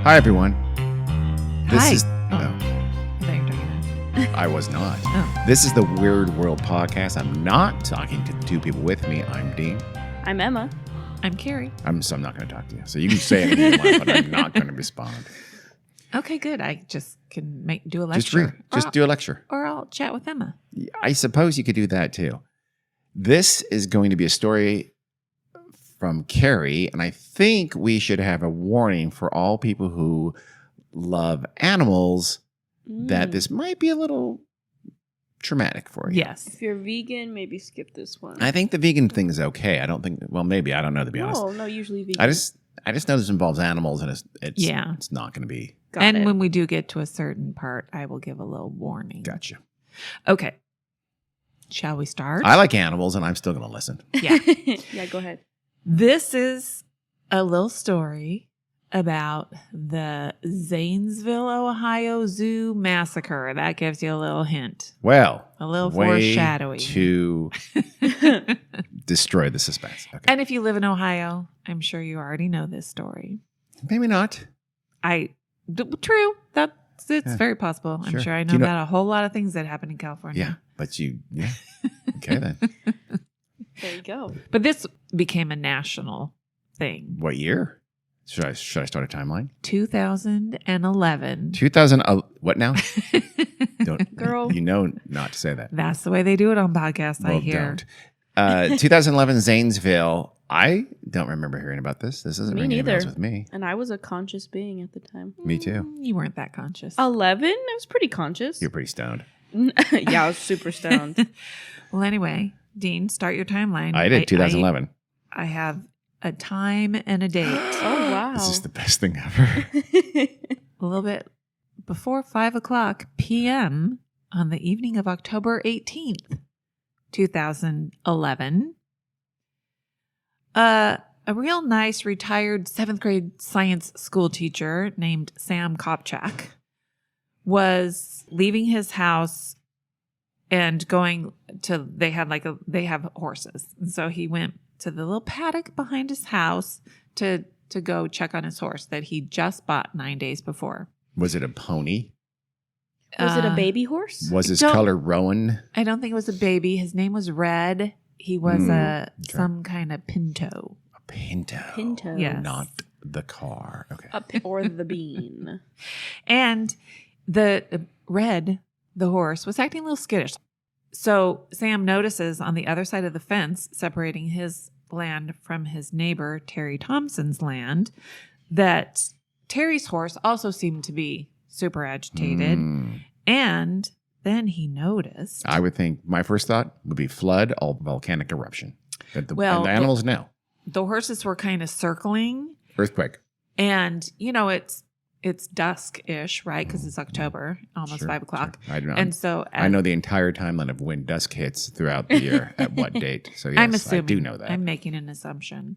Hi, everyone. Hi. No, I thought you were talking about. I was not. Oh. This is the Weird World Podcast. I'm not talking to two people with me. I'm Dean. I'm Emma. I'm Carrie. So I'm not going to talk to you. So you can say anything you want, but I'm not going to respond. Okay, good. I just can do a lecture. Just do a lecture. Or I'll chat with Emma. I suppose you could do that too. This is going to be a story from Carrie, and I think we should have a warning for all people who love animals that this might be a little traumatic for you. Yes. If you're vegan, maybe skip this one. I think the vegan thing is okay. I don't think, well, maybe. I don't know, to be honest. No, usually vegan. I just know this involves animals, and it's not going to be. Got it. When we do get to a certain part, I will give a little warning. Gotcha. Okay. Shall we start? I like animals, and I'm still going to listen. Yeah. Yeah, go ahead. This is a little story about the Zanesville, Ohio Zoo massacre. That gives you a little hint. Well, A little way foreshadowing. to destroy the suspense. Okay. And if you live in Ohio, I'm sure you already know this story. Maybe not. True. It's Yeah. very possible. Sure. I'm sure I Do know you know- about a whole lot of things that happen in California. Yeah, but yeah. Okay, then. There you go. But this became a national thing. What year? Should I start a timeline? 2011. 2000. What now? Don't, Girl. You know not to say that. That's the way they do it on podcasts, I Well, hear. don't. 2011 Zanesville. I don't remember hearing about this. This isn't Me ringing any bells neither. with me. And I was a conscious being at the time. Me too. You weren't that conscious. 11? I was pretty conscious. You're pretty stoned. Yeah, I was super stoned. Well, anyway, Dean, start your timeline. I did 2011. I have a time and a date. Oh, wow. This is the best thing ever. A little bit before 5:00 p.m. on the evening of October 18th, 2011. A real nice retired 7th grade science school teacher named Sam Kopchak was leaving his house and going to, they have horses. And so he went to the little paddock behind his house to go check on his horse that he just bought 9 days before. Was it a pony? Was it a baby horse? Was his don't- color Rowan? I don't think it was a baby. His name was Red. He was okay. some kind of pinto. A Pinto. Pinto. Yes. Not the car. Okay. Or the bean. And the Red, the horse, was acting a little skittish. So Sam notices on the other side of the fence, separating his land from his neighbor, Terry Thompson's land, that Terry's horse also seemed to be super agitated. And then he noticed. I would think my first thought would be flood or volcanic eruption. And the animals know. The horses were kind of circling. Earthquake. And, it's dusk-ish, right? Because it's October, almost 5:00. Sure. I do not. And so I know the entire timeline of when dusk hits throughout the year at what date. So yes, I'm assuming. I do know that. I'm making an assumption.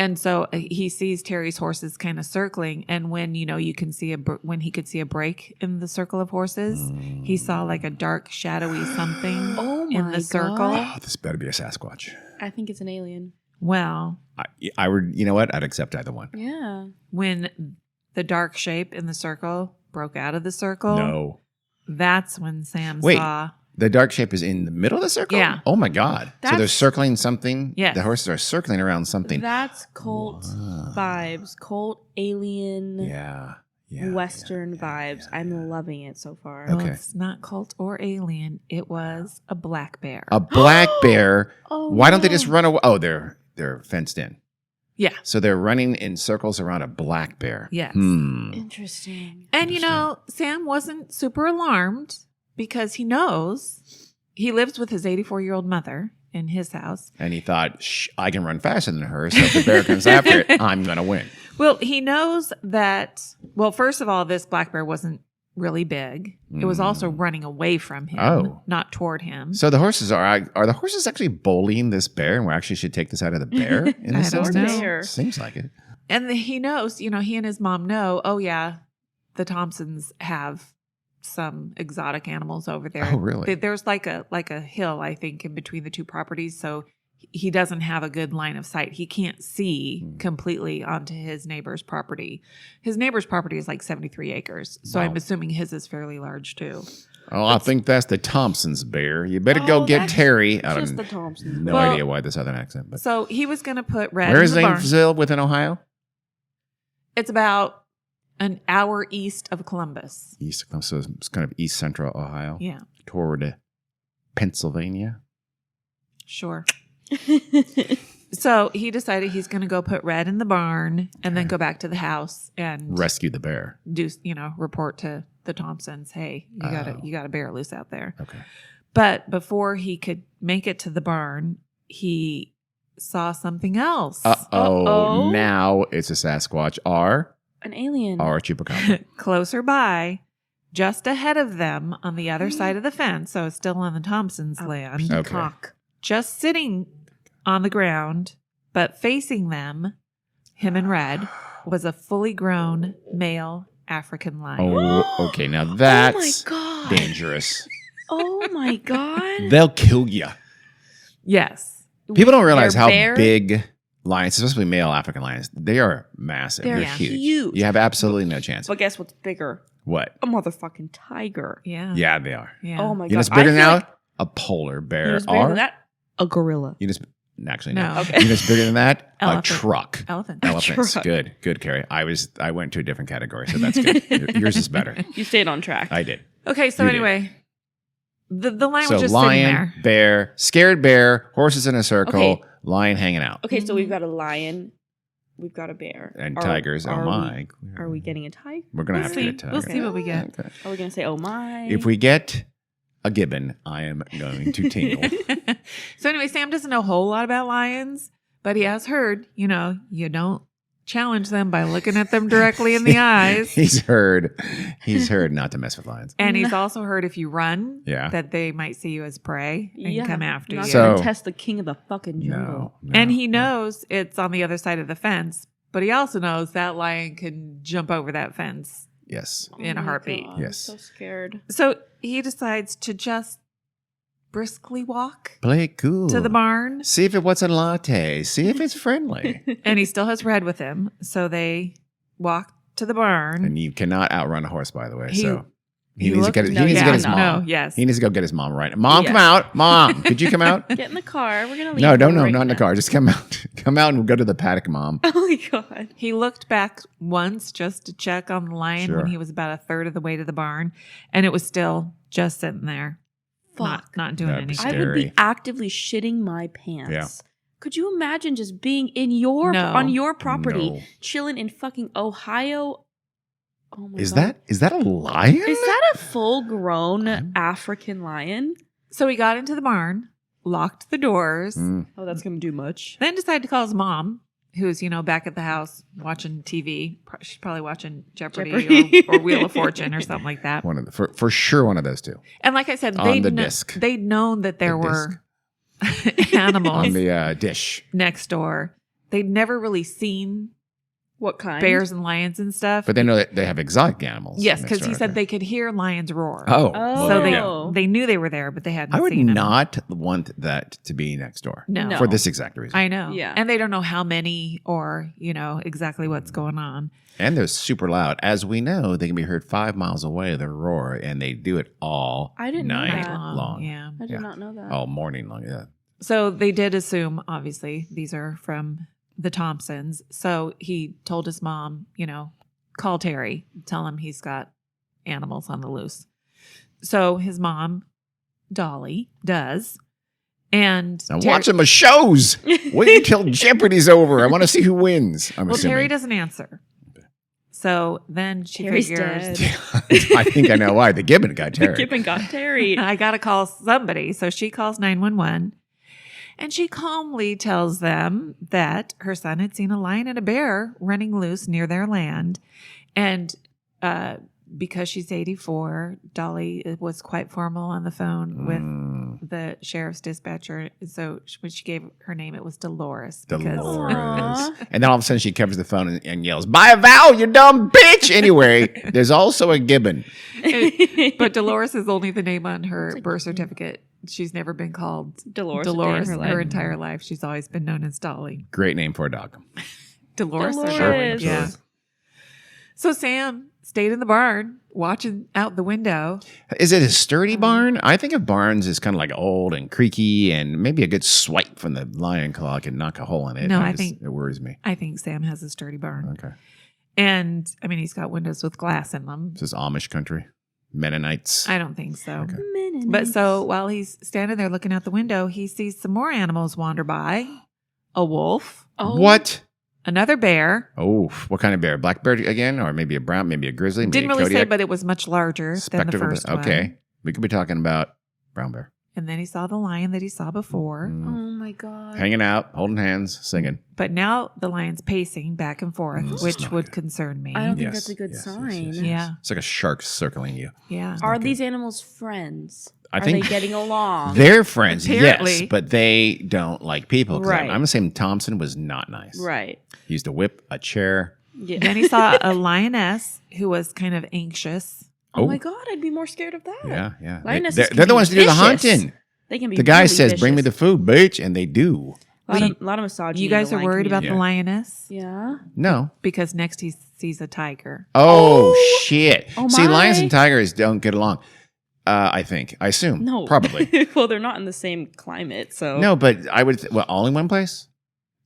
And so he sees Terry's horses kind of circling. And when, you can see when he could see a break in the circle of horses, he saw like a dark, shadowy something in the circle. Oh, this better be a Sasquatch. I think it's an alien. Well, I would, you know what? I'd accept either one. Yeah. when the dark shape in the circle broke out of the circle, No. that's when Sam Wait. saw. The dark shape is in the middle of the circle? Yeah. Oh my God. So they're That's- circling something? Yes. The horses are circling around something. That's cult vibes. Cult alien Yeah. Western vibes. I'm loving it so far. Okay. Well, it's not cult or alien. It was a black bear. A black bear. Oh, Why don't they no. just run away? Oh, they're fenced in. Yeah. So they're running in circles around a black bear. Yes. Interesting. And Sam wasn't super alarmed because he knows he lives with his 84-year-old mother in his house. And he thought, I can run faster than her. So if the bear comes after it, I'm going to win. Well, he knows that, first of all, this black bear wasn't really big. It was also running away from him, not toward him. So the horses are the horses actually bullying this bear, and we actually should take this out of the bear in this I don't instance? know. Bear. Seems like it. And he knows, he and his mom know, oh yeah, the Thompsons have some exotic animals over there. Oh, really? There's like a hill, I think, in between the two properties. So he doesn't have a good line of sight. He can't see completely onto his neighbor's property. His neighbor's property is like 73 acres. So Wow. I'm assuming his is fairly large too. Oh, I think that's the Thompson's bear. You better go get that's Terry. I Just the don't Thompsons. no Well- idea why the southern accent. But So he was going to put Red where in is the barn. Zanesville within Ohio? It's about an hour east of Columbus. East, so it's kind of east central Ohio Yeah, toward Pennsylvania. sure. So he decided he's going to go put Red in the barn and then go back to the house and Rescue the bear. do, report to the Thompsons. Hey, you got a bear loose out there. Okay. But before he could make it to the barn, he saw something else. Uh-oh. Now it's a Sasquatch or An alien. a chupacabra. Closer by, just ahead of them on the other side of the fence, so it's still on the Thompsons' land, Okay. Cock. just sitting on the ground, but facing them, him and Red, was a fully grown male African lion. Oh, okay. Now that's Oh my God. dangerous. Oh my God. They'll kill you. Yes. People don't realize They're how bear- big lions, especially male African lions, they are massive. They're They're huge. huge. You have absolutely no chance. But guess what's bigger? What? A motherfucking tiger. Yeah. Yeah, they are. Yeah. Oh my You know God. what's bigger I feel now? like- A polar you bear. know what's bigger Or than that? A gorilla. you just actually No. no. Okay. You know what's bigger than that? Elephant. A truck. Elephant. Elephants. truck. Good, Carrie. I went to a different category, so that's good. Yours is better. You stayed on track. I did. Okay, so You did. anyway, the lion So was just lion, sitting there. bear, scared bear, horses in a circle, Okay. lion hanging out, Okay, so we've got a lion. We've got a bear. and Are- tigers. Oh are my! Are we getting a tiger? We're gonna We'll have see. to get a tiger. We'll see what we get. Okay. Are we going to say, oh my? If we get a gibbon, I am going to tingle. So anyway, Sam doesn't know a whole lot about lions, but he has heard, you don't challenge them by looking at them directly in the eyes. He's heard not to mess with lions. And he's also heard if you run, Yeah. that they might see you as prey and Yeah, come after not you. So- gonna test the king of the fucking jungle. No, And he knows it's on the other side of the fence, but he also knows that lion can jump over that fence. Yes. In a my heartbeat. God, Yes. I'm so scared. So he decides to just briskly walk Play it cool. to the barn, See if it wants a latte. See if it's friendly. and he still has Red with him. So they walk to the barn. And you cannot outrun a horse, by the way. He- So he he needs to looked- get. He No, needs to yeah, get his no. mom. No, yes. He needs to go get his mom right. Mom, Yeah. come out. Mom, could you come out? Get in the car. We're gonna leave. No, don't. No, right not in the now. car. Just come out. Come out and we'll go to the paddock, Mom. Oh my God. He looked back once just to check on the lion Sure. when he was about a third of the way to the barn, and it was still just sitting there, Fuck. not doing That'd be anything. I would Scary. be actively shitting my pants. Yeah. Could you imagine just being in your No. on your property, No. chilling in fucking Ohio? Oh my Is God. that a lion? Is that a full-grown I'm- African lion? So he got into the barn, locked the doors, Mm. Oh, that's gonna do much. then decided to call his mom, who's back at the house watching TV. She's probably watching Jeopardy. Jeopardy. Or Wheel of Fortune or something like that. One of the, for sure, one of those two And like I said, On the disc. they'd known that there The were animals on the dish. next door. They'd never really seen What kind? bears and lions and stuff. But they know that they have exotic animals. Yes, next because he door, said okay. they could hear lions roar. Oh, Oh. So yeah. they knew they were there, but they hadn't I would seen them. not want that to be next door. No. No. For this exact reason. I know. Yeah. And they don't know how many or, exactly what's going on. And they're super loud. As we know, they can be heard 5 miles away, their roar, and they do it all I didn't know night that. long. Yeah. I did Yeah. not know that. All morning long, yeah. So they did assume, obviously, these are from the Thompsons. So he told his mom, call Terry, tell him he's got animals on the loose. So his mom, Dolly, does. And I'm Terry- watching my shows. Wait until Jeopardy's over. I want to see who wins. I'm Well, assuming. Terry doesn't answer. So then she Terry's figures, dead. I think I know why. The gibbon got Terry. Gibbon got Terry. I got to call somebody. So she calls 911 and she calmly tells them that her son had seen a lion and a bear running loose near their land. And because she's 84, Dolly was quite formal on the phone with the sheriff's dispatcher. So when she gave her name, it was Dolores. because- Dolores. Aw. And then all of a sudden she covers the phone and yells, "Buy a vowel, you dumb bitch!" Anyway, there's also a gibbon. But Dolores is only the name on her birth certificate. she's never been called Dolores her entire life. She's always been known as Dolly. Great name for a dog. Dolores. Dolores. Yeah. So Sam stayed in the barn watching out the window. Is it a sturdy barn? I think of barns as kind of like old and creaky, and maybe a good swipe from the lion claw can knock a hole in it. No, I think it worries me. I think Sam has a sturdy barn. Okay. And I mean, he's got windows with glass in them. This is Amish country. Mennonites. I don't think so. Okay. But so while he's standing there looking out the window, he sees some more animals wander by. A wolf, What? another bear. Oh, what kind of bear? Black bear again? Or maybe a brown, maybe a grizzly? Maybe Didn't a really say, Kodiak? but it was much larger than the Spectacle- first one. Okay. We could be talking about brown bear. And then he saw the lion that he saw before. Mm. Oh my god. Hanging out, holding hands, singing. But now the lion's pacing back and forth, This is which not would good. concern me. I don't think Yes, that's a good yes, sign. yes, yes. Yeah. It's like a shark circling you. Yeah. Are Okay. these animals friends? I Are think they getting along? they're friends, Apparently. yes, but they don't like people. 'Cause Right. I'm saying Thompson was not nice. Right. He used to whip a chair. Yeah. Then he saw a lioness who was kind of anxious. Oh my god, I'd be more scared of that. Yeah, yeah. Lionesses They're can the be ones to do the vicious. hunting. They can be. The guy really says, "Bring me the vicious. food, bitch," and they do. A lot of misogyny. You guys in are the lion worried about the community. lioness? Yeah. No. Because next he sees a tiger. Oh, shit. Oh, See, lions my. and tigers don't get along. I think. I assume. No. Probably. Well, they're not in the same climate, so. No, but I would. Well, all in one place?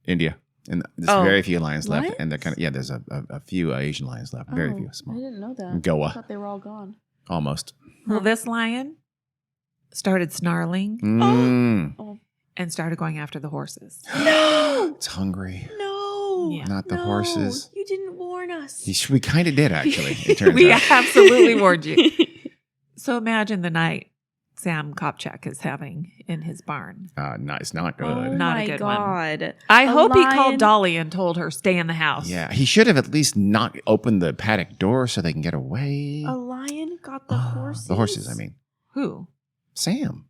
India. And there's Oh. very few lions left. Lions? And they're kind of, yeah, there's a few Asian lions left. Very few. I Small. didn't know that. I Goa. thought they were all gone. Almost. Well, this lion started snarling Mm. and started going after the horses. No. It's hungry. No. Yeah. Not the No. horses. You didn't warn us. We kind of did, actually. It turns We out. absolutely warned you. So imagine the night Sam Kopchak is having in his barn. No, it's not good. Oh Not a my good one. god. I A hope he lion- called Dolly and told her stay in the house. Yeah, he should have at least not opened the paddock door so they can get away. A lion got the horses. The horses, I mean. Who? Sam.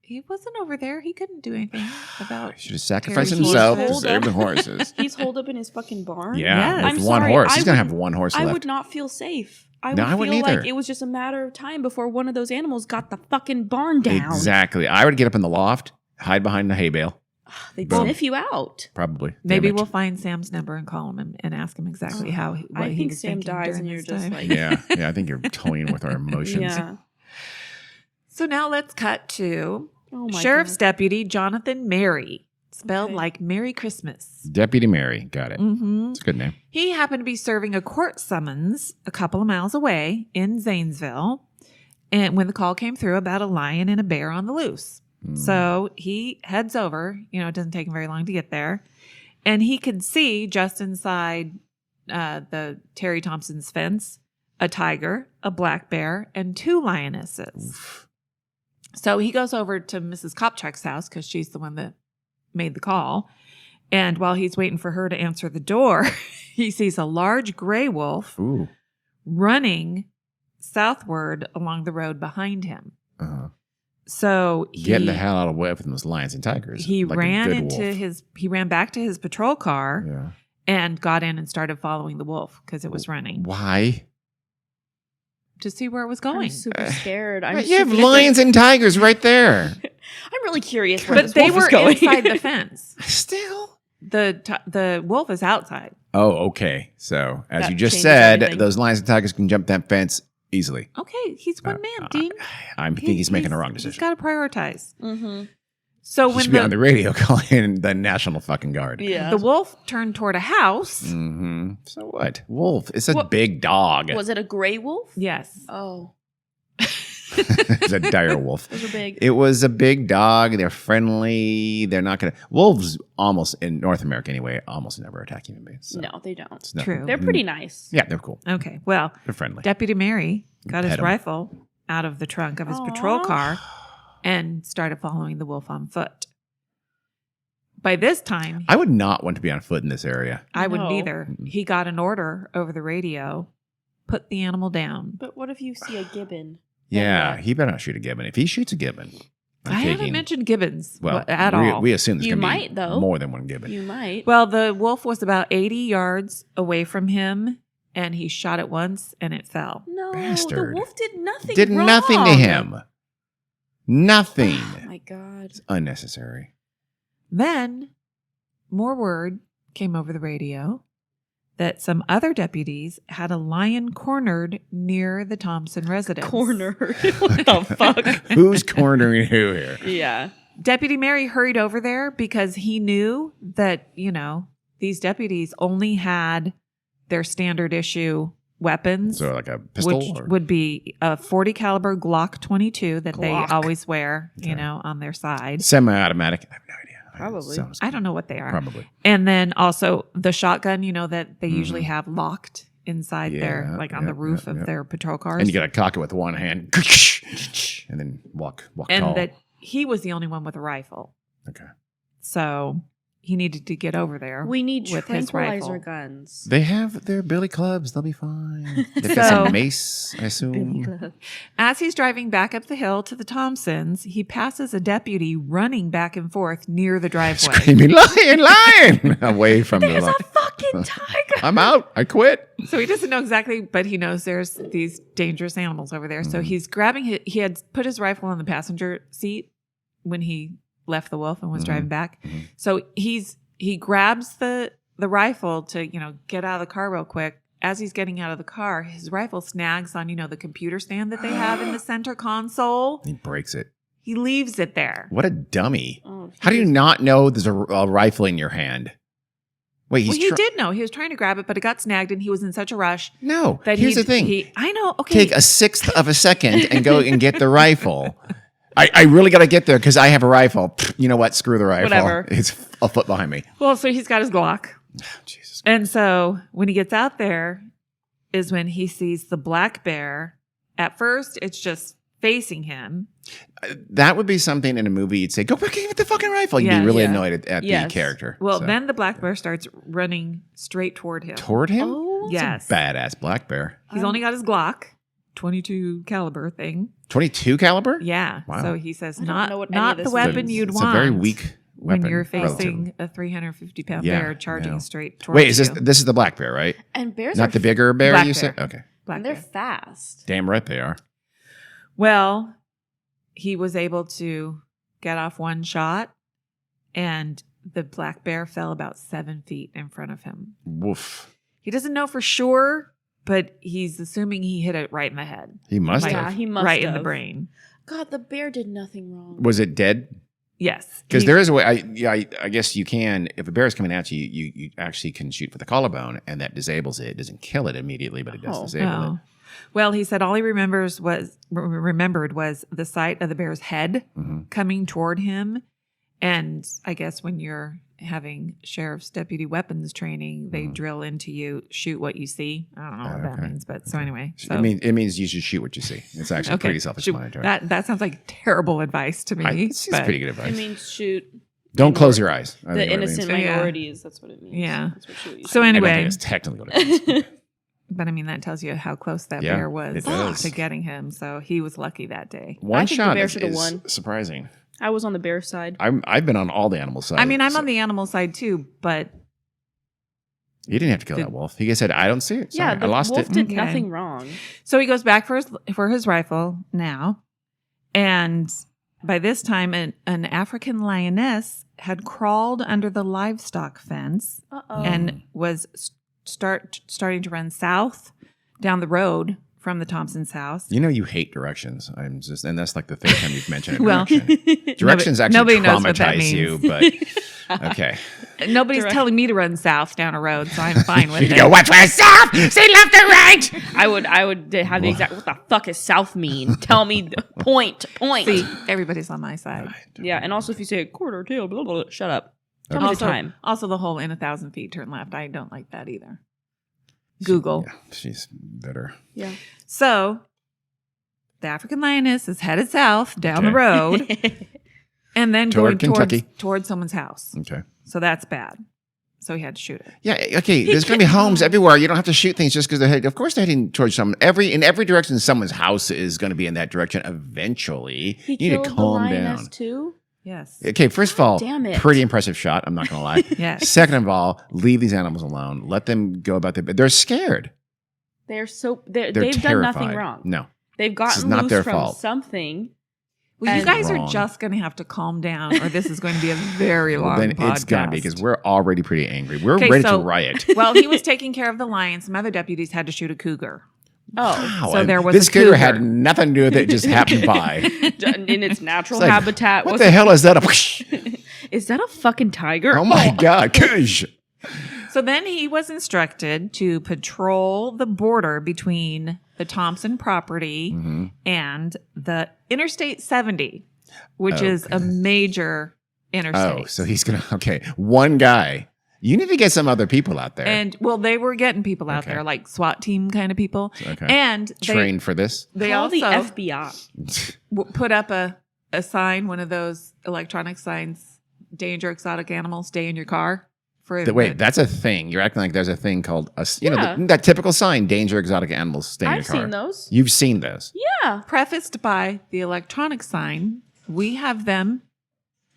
He wasn't over there. He couldn't do anything about. He should have sacrificed Terry's himself to horses. save the horses. He's holed up in his fucking barn. Yeah, Yes. with I'm one sorry, horse. I He's going to would- have one horse I left. would not feel safe. I No, would I wouldn't feel either. like it was just a matter of time before one of those animals got the fucking barn down. Exactly. I would get up in the loft, hide behind the hay bale, They'd Boom. sniff you out. probably. Maybe Damn it. we'll find Sam's number and call him and ask him exactly what I he think was Sam thinking dies during and you're this just time. like- Yeah, I think you're toying with our emotions. Yeah. So now let's cut to Oh my Sheriff's God. Deputy Jonathan Mary, spelled Okay. like Merry Christmas. Deputy Mary. Got it. Mm-hmm. It's a good name. He happened to be serving a court summons a couple of miles away in Zanesville, and when the call came through about a lion and a bear on the loose. Mm. So he heads over. It doesn't take him very long to get there, and he could see just inside the Terry Thompson's fence a tiger, a black bear, and 2 lionesses. Oof. So he goes over to Mrs. Kopchak's house because she's the one that made the call. And while he's waiting for her to answer the door, he sees a large gray wolf Ooh. running southward along the road behind him. Uh-huh. So Getting the hell out of the way from those lions and tigers. he like a ran good into wolf. he ran back to his patrol car Yeah. and got in and started following the wolf because it was running Why? to see where it was I'm going. super scared. I'm Right, you have super- lions and tigers right there. I'm really curious where But this they wolf is were going. inside the fence. Still. The wolf is outside. Oh, okay. So, as That you just changes said, everything. those lions and tigers can jump that fence easily. Okay, he's one man, Uh, Dean. I think he's making a wrong decision. He's got to prioritize. Mm-hmm. So He when should be on the radio calling the National fucking Guard. Yeah. the wolf turned toward a house, Mm-hmm. So what? Wolf. It's a What- big dog. Was it a gray wolf? yes, Oh, It's a dire wolf. those are big. It was a big dog. They're friendly. They're not going to. Wolves, almost in North America anyway, almost never attack human beings. So No, they don't. it's not- True. They're pretty nice. Yeah, they're cool. okay. Well, They're friendly. Deputy Mary got his Pet 'em. rifle out of the trunk of his patrol Aw. car and started following the wolf on foot. By this time, I would not want to be on foot in this area. I wouldn't No. either. He got an order over the radio: put the animal down. But what if you see a gibbon? Yeah, he better not shoot a gibbon. If he shoots a gibbon, I'm I haven't taking- mentioned gibbons well, at we, all. We assume there's You going to might, be though. more than one gibbon. You might. Well, the wolf was about 80 yards away from him, and he shot it once, and it fell. no, Bastard. the wolf did nothing. Did nothing to wrong. him. Nothing. Oh my God. It's unnecessary. Then more word came over the radio that some other deputies had a lion cornered near the Thompson residence. Cornered. What the fuck? Who's cornering who here? Yeah. Deputy Mary hurried over there because he knew that, these deputies only had their standard issue weapons. So like a pistol? Which or? would be a 40 caliber Glock 22 that they Glock. always wear, Okay. on their side. Semi-automatic? I have no idea. Probably. Sounds I don't know what they are. Probably. And then also the shotgun, that they usually have locked inside Yeah, on the roof of their patrol cars. And you got to cock it with one hand and then walk and tall. that he was the only one with a rifle. Okay. So he needed to get over there. We need with his tranquilizer rifle. guns. They have their billy clubs. They'll be fine. They've got So- some mace, I assume. As he's driving back up the hill to the Thompsons, he passes a deputy running back and forth near the driveway. Screaming, lion! Away from There's the a fucking tiger. I'm out. I quit. So he doesn't know exactly, but he knows there's these dangerous animals over there. So he's grabbing he had put his rifle on the passenger seat when he left the wolf and was driving back. So he grabs the rifle to, get out of the car real quick. As he's getting out of the car, his rifle snags on, the computer stand that they have in the center console. He breaks it. He leaves it there. What a dummy. Oh, How do you not know there's a rifle in your hand? Wait, Well, he did know. He was trying to grab it, but it got snagged and he was in such a rush. No. That Here's the thing. I know. Okay. Take a sixth of a second and go and get the rifle. I really got to get there because I have a rifle. Pfft, you know what? Screw the rifle. Whatever. It's a foot behind me. Well, so he's got his Glock. Jesus. And so when he gets out there is when he sees the black bear. At first, it's just facing him. That would be something in a movie you'd say, go back and get the fucking rifle. You'd Yeah. be really Yeah. annoyed at the Yes. character. Well, So, then the black bear starts running straight toward him. toward him? Oh, Yes. Badass black bear. He's only got his Glock, 22 caliber thing. 22 caliber? Yeah. Wow. So he says, I don't know what any of not this the weapon means. you'd It's want. a very weak weapon. when you're relatively. facing a 350-pound Yeah, bear charging no. straight towards Wait, is you. this is the black bear, right? And bears Not are the bigger bear Black you bear. said? Okay. black and they're bear. fast. Damn right they are. Well, he was able to get off one shot, and the black bear fell about 7 feet in front of him. Woof. He doesn't know for sure, but he's assuming he hit it right in the head, He must Yeah, have. he must right have. in the brain. God, the bear did nothing wrong. Was it dead? Yes, Because He- there is a way. I guess you can. If a bear is coming at you, you actually can shoot for the collarbone, and that disables it. It doesn't kill it immediately, but it does Oh. disable Oh. it. Well, he said all he remembered was the sight of the bear's head Mhm. coming toward him. And I guess when you're having sheriff's deputy weapons training, they drill into you, shoot what you see. I don't know what that Okay. means, but so anyway. So, It means you should shoot what you see. It's actually pretty self-explanatory. That sounds like terrible advice to me. It's but- pretty good It advice. means shoot Don't close your eyes. I the think what it means. innocent means. Yeah. minorities. That's what it means. Yeah. That's what shoot you So I don't anyway, think it's technically what it means. but I mean, that tells you how close that Yeah, bear was it does. to getting him. So he was lucky that day. One think the shot bear is, should've is won. surprising. I was on the bear side. I've been on all the animal sides. I mean, I'm so- on the animal side too, but He didn't have to kill Did- that wolf. He said, "I don't see it. Sorry, Yeah, the I lost wolf it." did Okay. nothing wrong. so he goes back for his rifle now, and by this time, an African lioness had crawled under the livestock fence Uh-oh. and was starting to run south down the road from the Thompson's house. You know you hate directions. And that's like the third time you've mentioned a Well, direction. Directions actually nobody knows what that traumatize you, means. but okay. Nobody's Direct- telling me to run south down a road, so I'm fine with You it. go watch myself. Say left or right. I would have the exact. What the fuck is south mean? Tell me. Point. See, everybody's on my side. Yeah, and also if you say quarter tail, blah, blah, blah, shut up. Tell me the Also, time. also the whole in 1,000 feet turn left. I don't like that either. Google. Yeah, she's bitter. Yeah. So the African lioness is headed south down the Okay. road and then Toward going Kentucky. towards someone's house. Okay. So that's bad. So he had to shoot it. Yeah. Okay. There's going to be homes everywhere. You don't have to shoot things just because they're heading. Of course, they're heading towards some. In every direction, someone's house is going to be in that direction eventually. He You need killed to the calm lioness down. too. Yes. Okay. First of all, damn it. pretty impressive shot. I'm not going to lie. Yes. Second of all, leave these animals alone. Let them go about their. They're scared. They're They're they've terrified. done nothing wrong. No. They've This is gotten not loose their from fault. something. Well, you And- guys Wrong. are just going to have to calm down, or this is going to be a very long Then podcast. it's going to be because we're already pretty angry. We're Okay, ready so- to riot. Well, he was taking care of the lion. Some other deputies had to shoot a cougar. Oh, Wow, so and there was this a cougar had cougar. nothing to do with it. It just happened by. in its natural It's like, habitat. What the hell is that? Is that a fucking tiger? Oh my God. Kush. So then he was instructed to patrol the border between the Thompson property Mm-hmm. and the Interstate 70, which Oh, is a major interstate. Oh, so he's going to, okay. One guy. You need to get some other people out there. And well, they were getting people out Okay. there, like SWAT team kind of people. Okay. And trained for this. they Call also the FBI. put up a sign, one of those electronic signs, danger exotic animals, stay in your car. Wait, that's a thing. You're acting like there's a thing called, Yeah. that typical sign, danger exotic animals, stay in your I've car. seen those. You've seen those. Yeah. prefaced by the electronic sign. We have them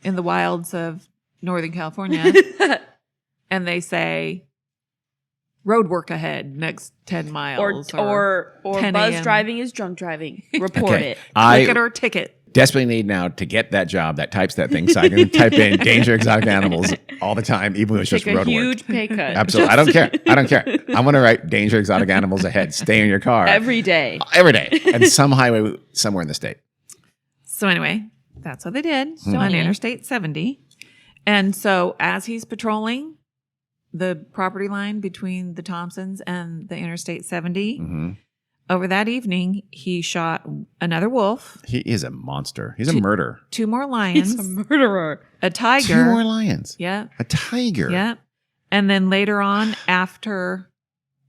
in the wilds of Northern California, and they say road work ahead next 10 miles. or 10 Buzz a.m. driving is drunk driving. Report Okay. it. Click it or ticket. Desperately need now to get that job that types that thing so I can type in danger exotic animals all the time, even though it's just Take a road work. huge pay cut. Absolutely. I don't care. I don't care. I want to write danger exotic animals ahead. Stay in your car. Every day. Every day. And some highway somewhere in the state. So anyway, that's what they did Hmm. on Interstate 70. And so as he's patrolling the property line between the Thompsons and the Interstate 70, Hmm. over that evening, he shot another wolf, He is a monster. He's a murderer. 2 more lions, He's a murderer. a tiger. 2 more lions. Yeah. A tiger. Yeah. And then later on, after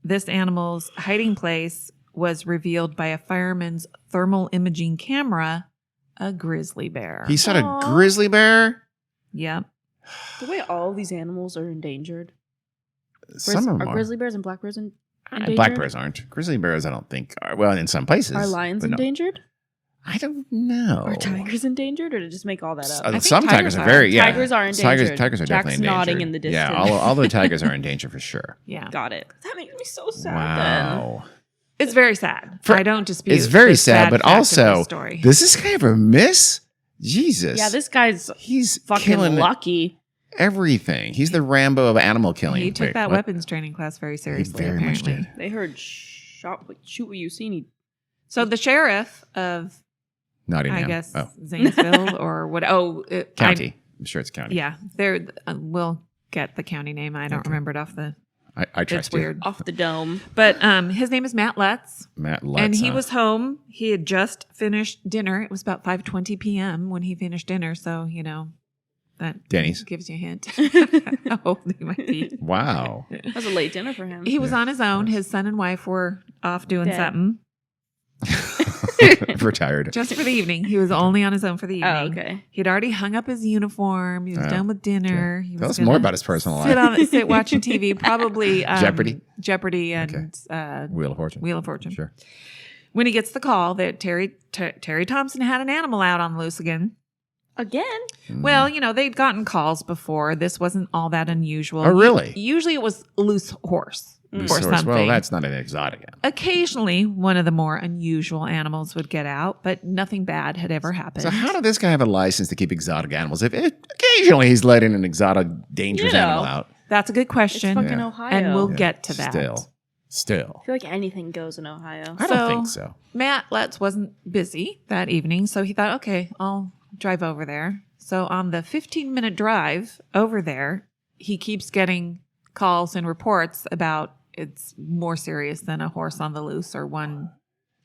this animal's hiding place was revealed by a fireman's thermal imaging camera, a grizzly bear. He shot a Aw. grizzly bear. Yep. The way all these animals are endangered. Some of them Are are. grizzly bears and black bears endangered? Black bears aren't. Grizzly bears, I don't think are. Well, in some places. Are lions but no. endangered? I don't know. Are tigers endangered? Or did I just make all that up? think Some tigers tigers are are. very, yeah. Tigers are endangered. Tigers are Jack's definitely endangered. nodding in the Yeah, distance. all the tigers are in danger for sure. Yeah. Got it. That makes me so sad then. Wow. It's very sad. For- I don't dispute. It's very the sad, but fact of also, this story. this is kind of a miss. Jesus. Yeah, this guy's He's fucking killing lucky. everything. He's the Rambo of animal killing. he took Wait, that what? weapons training class very seriously. very much apparently. did. They heard shoot what you see. And he, So the sheriff of, Nottingham. I guess, Oh, Zanesville or what? county. I'm sure it's county. Yeah, we'll get the county name. I don't remember it off the. I trust It's you. weird. off the dome. But his name is Matt Lutz, Matt Lutz, and he huh? was home. He had just finished dinner. It was about 5:20 p.m. when he finished dinner. So that Denny's. gives you a hint how old he might be. Wow. That was a late dinner for him. He was on his own. His son and wife were off doing Dead. something Retired. just for the evening. He was only on his own for the evening. Oh, okay. He'd already hung up his uniform. He was Oh, done with dinner. He Tell was us more gonna about his personal sit life. sit watching TV. Probably Jeopardy? and Wheel of Fortune. Wheel of Fortune. Sure. When he gets the call that Terry Thompson had an animal out on the loose again. Again? Well, they'd gotten calls before. This wasn't all that unusual. Oh, really? Usually it was a loose horse Loose or horse. something. Well, that's not an exotic animal. Occasionally, one of the more unusual animals would get out, but nothing bad had ever happened. So how did this guy have a license to keep exotic animals? If occasionally he's letting an exotic, dangerous You know. animal out. That's a good It's question. fucking Yeah. Ohio. And we'll Yeah. get to that. Still. I feel like anything goes in Ohio. I don't think so. Matt Lutz wasn't busy that evening, so he thought, okay, I'll drive over there. So on the 15-minute drive over there, he keeps getting calls and reports about it's more serious than a horse on the loose or one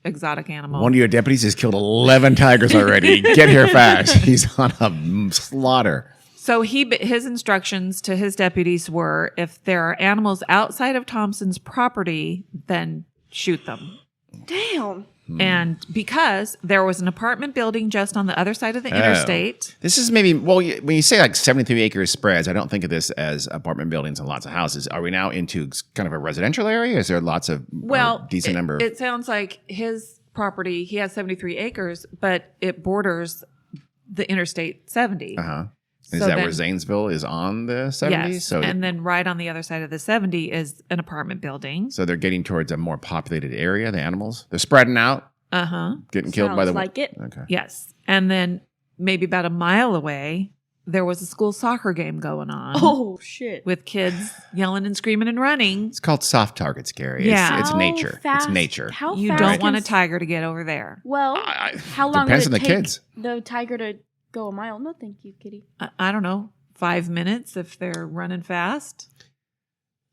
exotic animal. One of your deputies has killed 11 tigers already. Get here fast. He's on a slaughter. So his instructions to his deputies were, if there are animals outside of Thompson's property, then shoot them. Damn. And because there was an apartment building just on the other side of the interstate. This is maybe, well, when you say like 73 acres spreads, I don't think of this as apartment buildings and lots of houses. Are we now into kind of a residential area? Is there lots of decent number? It sounds like his property, he has 73 acres, but it borders the Interstate 70. Uh-huh. Is So that then- where Zanesville is on the 70s? Yes. So, And then right on the other side of the 70 is an apartment building. so they're getting towards a more populated area, the animals. They're spreading out. Getting killed by Sounds the like it. Okay. Yes. And then maybe about a mile away, there was a school soccer game going on. Oh shit! With kids yelling and screaming and running. It's called soft targets, Gary. Yeah. It's How nature. fast- It's nature. How You fast don't can want a s- tiger to get over there. Well, how long depends would on it the take kids. the tiger to go a mile? No, thank you, kitty. I don't know, 5 minutes if they're running fast.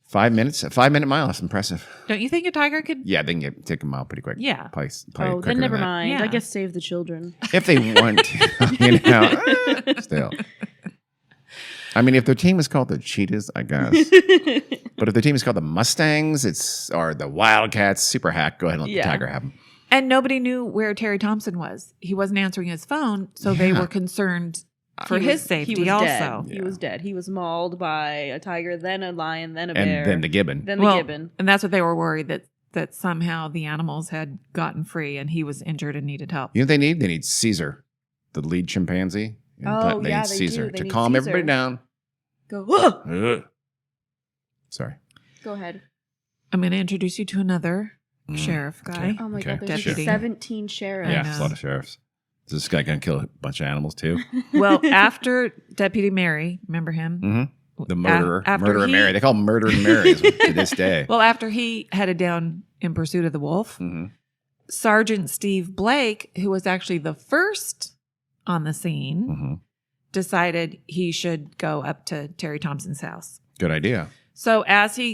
5 minutes, a 5 minute mile. That's impressive. Don't you think a tiger could? Yeah, they can take a mile pretty quick. Yeah. Play Oh, quicker then never than that. mind. Yeah. I guess save the children. If they want to, still. I mean, if their team is called the Cheetahs, I guess. But if their team is called the Mustangs, or the Wildcats, super hack, go ahead and let the tiger have them. And nobody knew where Terry Thompson was. He wasn't answering his phone, so they Yeah. were concerned for He his was- safety he was also. Dead. He was dead. He was mauled by a tiger, then a lion, then a And bear, then the gibbon. then the gibbon. And that's what they were worried that somehow the animals had gotten free and he was injured and needed help. You know what they need? They need Caesar, the lead chimpanzee. Oh, They yeah, need they Caesar do. They to need calm Caesar. everybody down. Go. "Ugh!" Ugh. Sorry. Go ahead. I'm going to introduce you to another sheriff guy. Oh my Okay. god, there's Deputy. 17 sheriffs. Yeah, know. it's a lot of sheriffs. Is this guy going to kill a bunch of animals too? Well, after Deputy Mary, remember him? Mm-hmm. The murderer. After Murderer he- Mary. They call him Murdering Mary to this day. Well, after he headed down in pursuit of the wolf, Mhm. Sergeant Steve Blake, who was actually the first on the scene, Mhm. decided he should go up to Terry Thompson's house. Good idea. So as he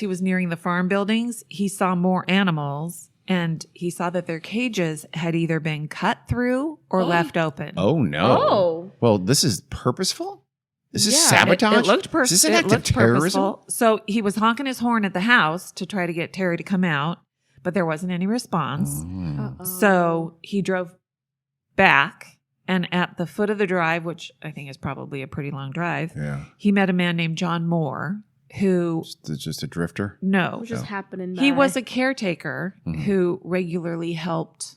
was nearing the farm buildings, he saw more animals and he saw that their cages had either been cut through or left open. Oh, no. Oh. Well, this is purposeful? This is Yeah, sabotage? It looked Is this an act of terrorism? purposeful. So he was honking his horn at the house to try to get Terry to come out, but there wasn't any response. Uh-oh. So he drove back, and at the foot of the drive, which I think is probably a pretty long drive, Yeah. he met a man named John Moore who, Just a drifter? It no, was just happening. he by. was a caretaker Mhm. who regularly helped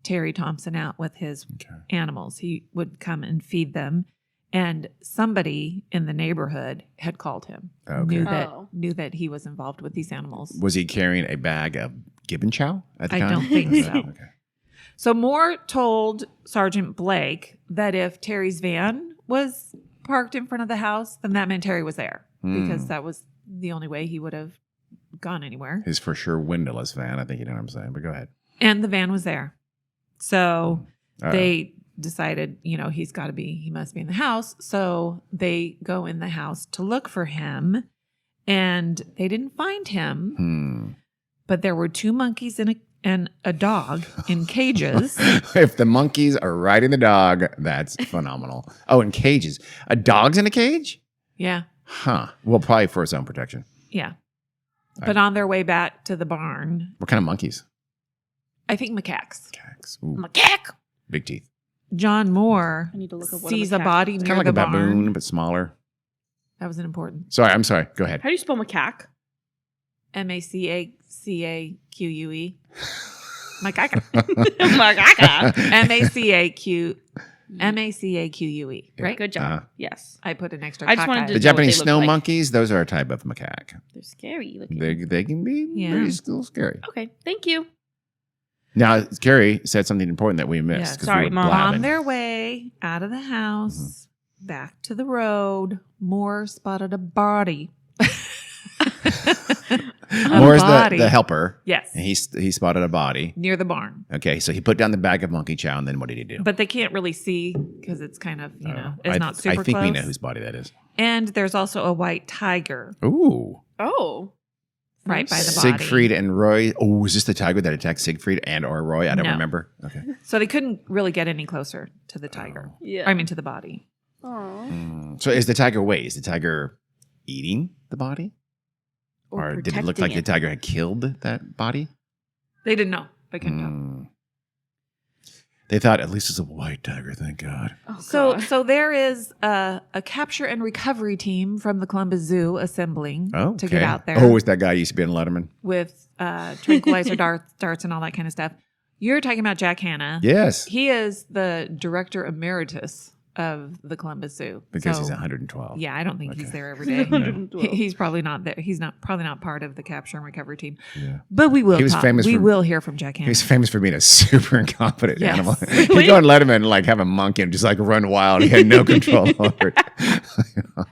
Terry Thompson out with his Okay. animals. He would come and feed them. And somebody in the neighborhood had called him. Okay. Knew that he was involved with these animals. Was he carrying a bag of gibbon chow at the I time? don't think so. Okay. So Moore told Sergeant Blake that if Terry's van was parked in front of the house, then that meant Terry was there because that was the only way he would have gone anywhere. His for sure windowless van. I think you know what I'm saying, but go ahead. And the van was there. So Uh-oh. they decided, he must be in the house. So they go in the house to look for him and they didn't find him, but there were 2 monkeys and a dog in cages. If the monkeys are riding the dog, that's phenomenal. Oh, in cages. A dog's in a cage? Yeah. Huh. Well, probably for its own protection. Yeah. But on their way back to the barn, What kind of monkeys? I think macaques. Cacks. Ooh, Macaque. big teeth. John Moore I need to look up what sees a a macaque body is. near Kind of like the a barn. baboon, but smaller. That was an important. Sorry, I'm sorry. Go ahead. How do you spell macaque? Macaque. Macaque. Macaque, right? Good job. Uh-huh. Yes. I put an extra I just cockeye. wanted to- The Is what Japanese they look snow like. monkeys, those are a type of macaque. They're scary looking. They can be Yeah. very still scary. Okay. Thank you. Now, Carrie said something important that we missed. Yeah, 'cause sorry, we were Mom. blabbing. On their way out of the house, back to the road, Moore spotted a body. Moore's body. the helper. Yes. And he spotted a body. Near the barn. Okay, so he put down the bag of monkey chow, and then what did he do? But they can't really see because it's kind of, it's not super I think close. we know whose body that is. And there's also a white tiger Ooh. Oh. right by the body. Siegfried and Roy. Oh, was this the tiger that attacked Siegfried and or Roy? I don't No. remember. Okay. So they couldn't really get any closer to the tiger. Yeah. I mean, to the body. Aw. So is the tiger Is the tiger eating the body? Or did it look protecting like the tiger had killed that body? They didn't know. They couldn't tell. Mm. They thought at least it's a white tiger, thank God. Oh, So, God. so there is a capture and recovery team from the Columbus Zoo assembling Oh, to get out there Oh, was that guy who used to be in Letterman? with tranquilizer darts and all that kind of stuff. You're talking about Jack Hanna. Yes. He is the director emeritus of the Columbus Zoo. Because So, he's 112. Yeah, I don't think he's Okay. there every day. 112. He's probably not there. He's probably not part of the capture and recovery team. Yeah. But we will He was talk. famous We for- will hear from Jack He Hanna. was famous for being a super incompetent Yes. animal. He'd go and let him in, like have a monkey and just like run wild. He had no control over it.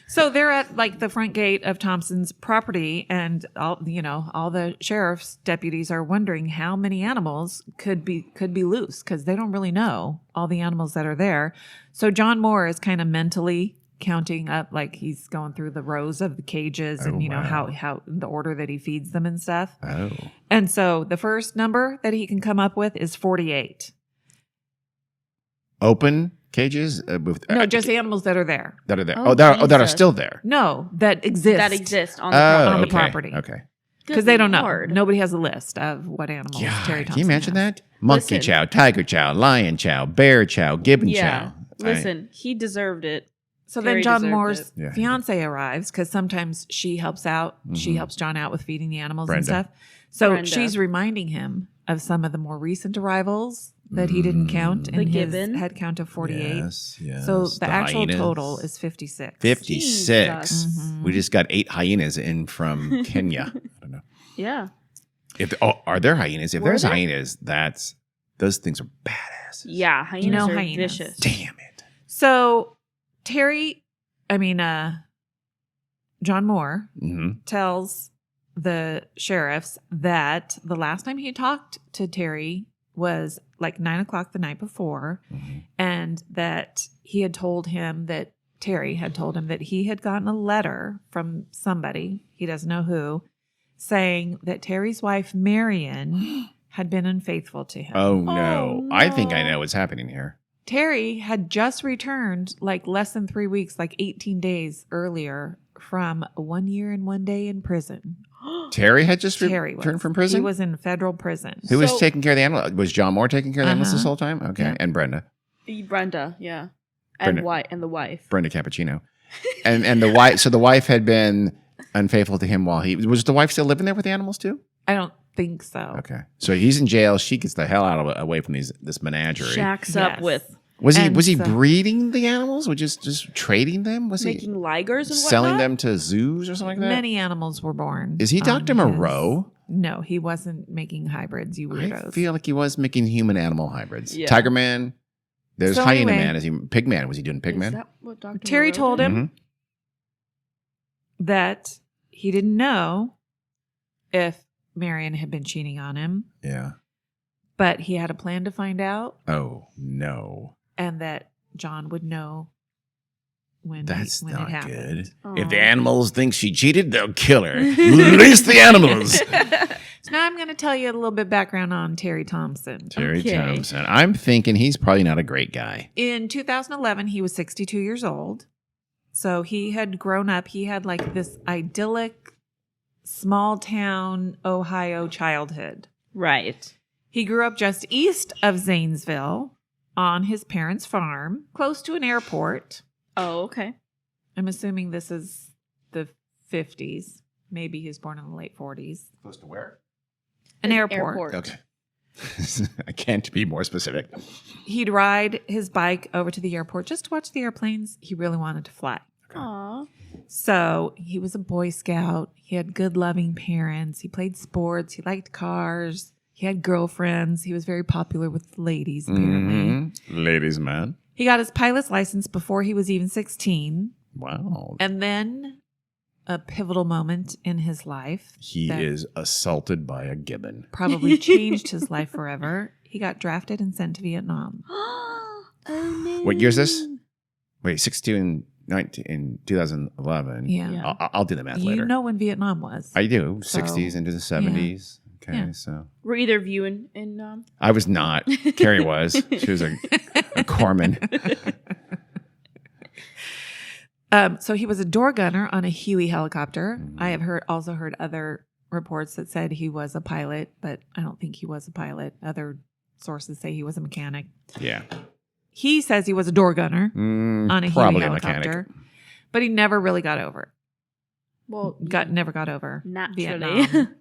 So they're at like the front gate of Thompson's property, and all the sheriff's deputies are wondering how many animals could be loose because they don't really know all the animals that are there. So John Moore is kind of mentally counting up, like he's going through the rows of the cages and wow. how the order that he feeds them and stuff. Oh. And so the first number that he can come up with is 48. Open cages? No, just animals that are there. that are there. Oh, that are Jesus. still there. No, that exist. That exists on the Oh, property. on the okay. property. Okay. Because they don't know. Lord. Nobody has a list of what animals God, Terry can Thompson you imagine has. that? Monkey Listen. chow, tiger chow, lion chow, bear chow, gibbon Yeah. chow. Listen, he deserved it. So Terry then John deserved Moore's it. Yeah, he fiance arrives because sometimes she helps out. She Mhm. helps John out with feeding the animals Brenda. and stuff. So Brenda. she's reminding him of some of the more recent arrivals that he didn't count Mm. in The his gibbon? head count of 48. Yes. So the actual hyenas. total is 56. 56. Jesus. Mhm. We just got 8 hyenas in from Kenya. I don't know. Yeah. Are there hyenas? If Were there's there? hyenas, those things are badass. Yeah. Hyenas are hyenas. vicious. Damn it. So John Moore hmm tells the sheriffs that the last time he talked to Terry was like 9:00 the night before, and that he had told him that Terry had told him that he had gotten a letter from somebody, he doesn't know who, saying that Terry's wife, Marion, had been unfaithful to him. Oh, no. Oh, I think I no. know what's happening here. Terry had just returned like less than 3 weeks, like 18 days earlier, from 1 year and 1 day in prison. Terry had just Terry returned from prison? He was in federal prison. Who was So- taking care of the animal? Was John Moore taking care of the animals this Uh-huh. whole time? Okay. Yeah. And Brenda. Brenda, yeah. Brenda. And the wife. Brenda Cappuccino. and the wife, so the wife had been unfaithful to him while was the wife still living there with the animals too? I don't think so. Okay. So he's in jail. She gets the hell away from this menagerie. Shacks Yes. up with Was And he so- breeding the animals? Or just trading them? Was making he ligers and selling whatnot? them to zoos or something like that? Many animals were born. Is he on Dr. his- Moreau? No, he wasn't making hybrids, you weirdos. I feel like he was making human-animal hybrids. Yeah. Tiger Man. There's So Hyena anyway- Man. Is he Pig Man? Was he doing Pig Is Man? that what Dr. Terry Moreau told did? him Mhm. that he didn't know if Marion had been cheating on him, Yeah. but he had a plan to find out, Oh no, and that John would know when that's when not it happened. good. If Aw. the animals think she cheated, they'll kill her. Release the animals. So now I'm going to tell you a little bit background on Terry Thompson. Terry Okay. Thompson. I'm thinking he's probably not a great guy. In 2011, he was 62 years old. So he had grown up. He had like this idyllic small town Ohio childhood. Right. He grew up just east of Zanesville on his parents' farm, close to an airport. Oh, okay. I'm assuming this is the 50s. Maybe he was born in the late 40s. Close to where? An airport. Okay. I can't be more specific. He'd ride his bike over to the airport just to watch the airplanes he really wanted to fly. Aw. So he was a Boy Scout. He had good, loving parents. He played sports. He liked cars. He had girlfriends. He was very popular with the ladies, apparently. Mhm. Ladies man. He got his pilot's license before he was even 16. Wow. And then a pivotal moment in his life He that is assaulted by a gibbon. probably changed his life forever. He got drafted and sent to Vietnam. Oh no. What year is this? Wait, 62 and 19 in 2011. Yeah. Yeah. I'll do the math You later. know when Vietnam was. I do. So, 60s into the 70s. Okay, Yeah. so Were either of you in I was not. Carrie was. She was a corpsman. So he was a door gunner on a Huey helicopter. Mhm. I have also heard other reports that said he was a pilot, but I don't think he was a pilot. Other sources say he was a mechanic. Yeah. He says he was a door gunner on a Huey probably a helicopter, mechanic. but he never really got over. well Never got over naturally. Vietnam.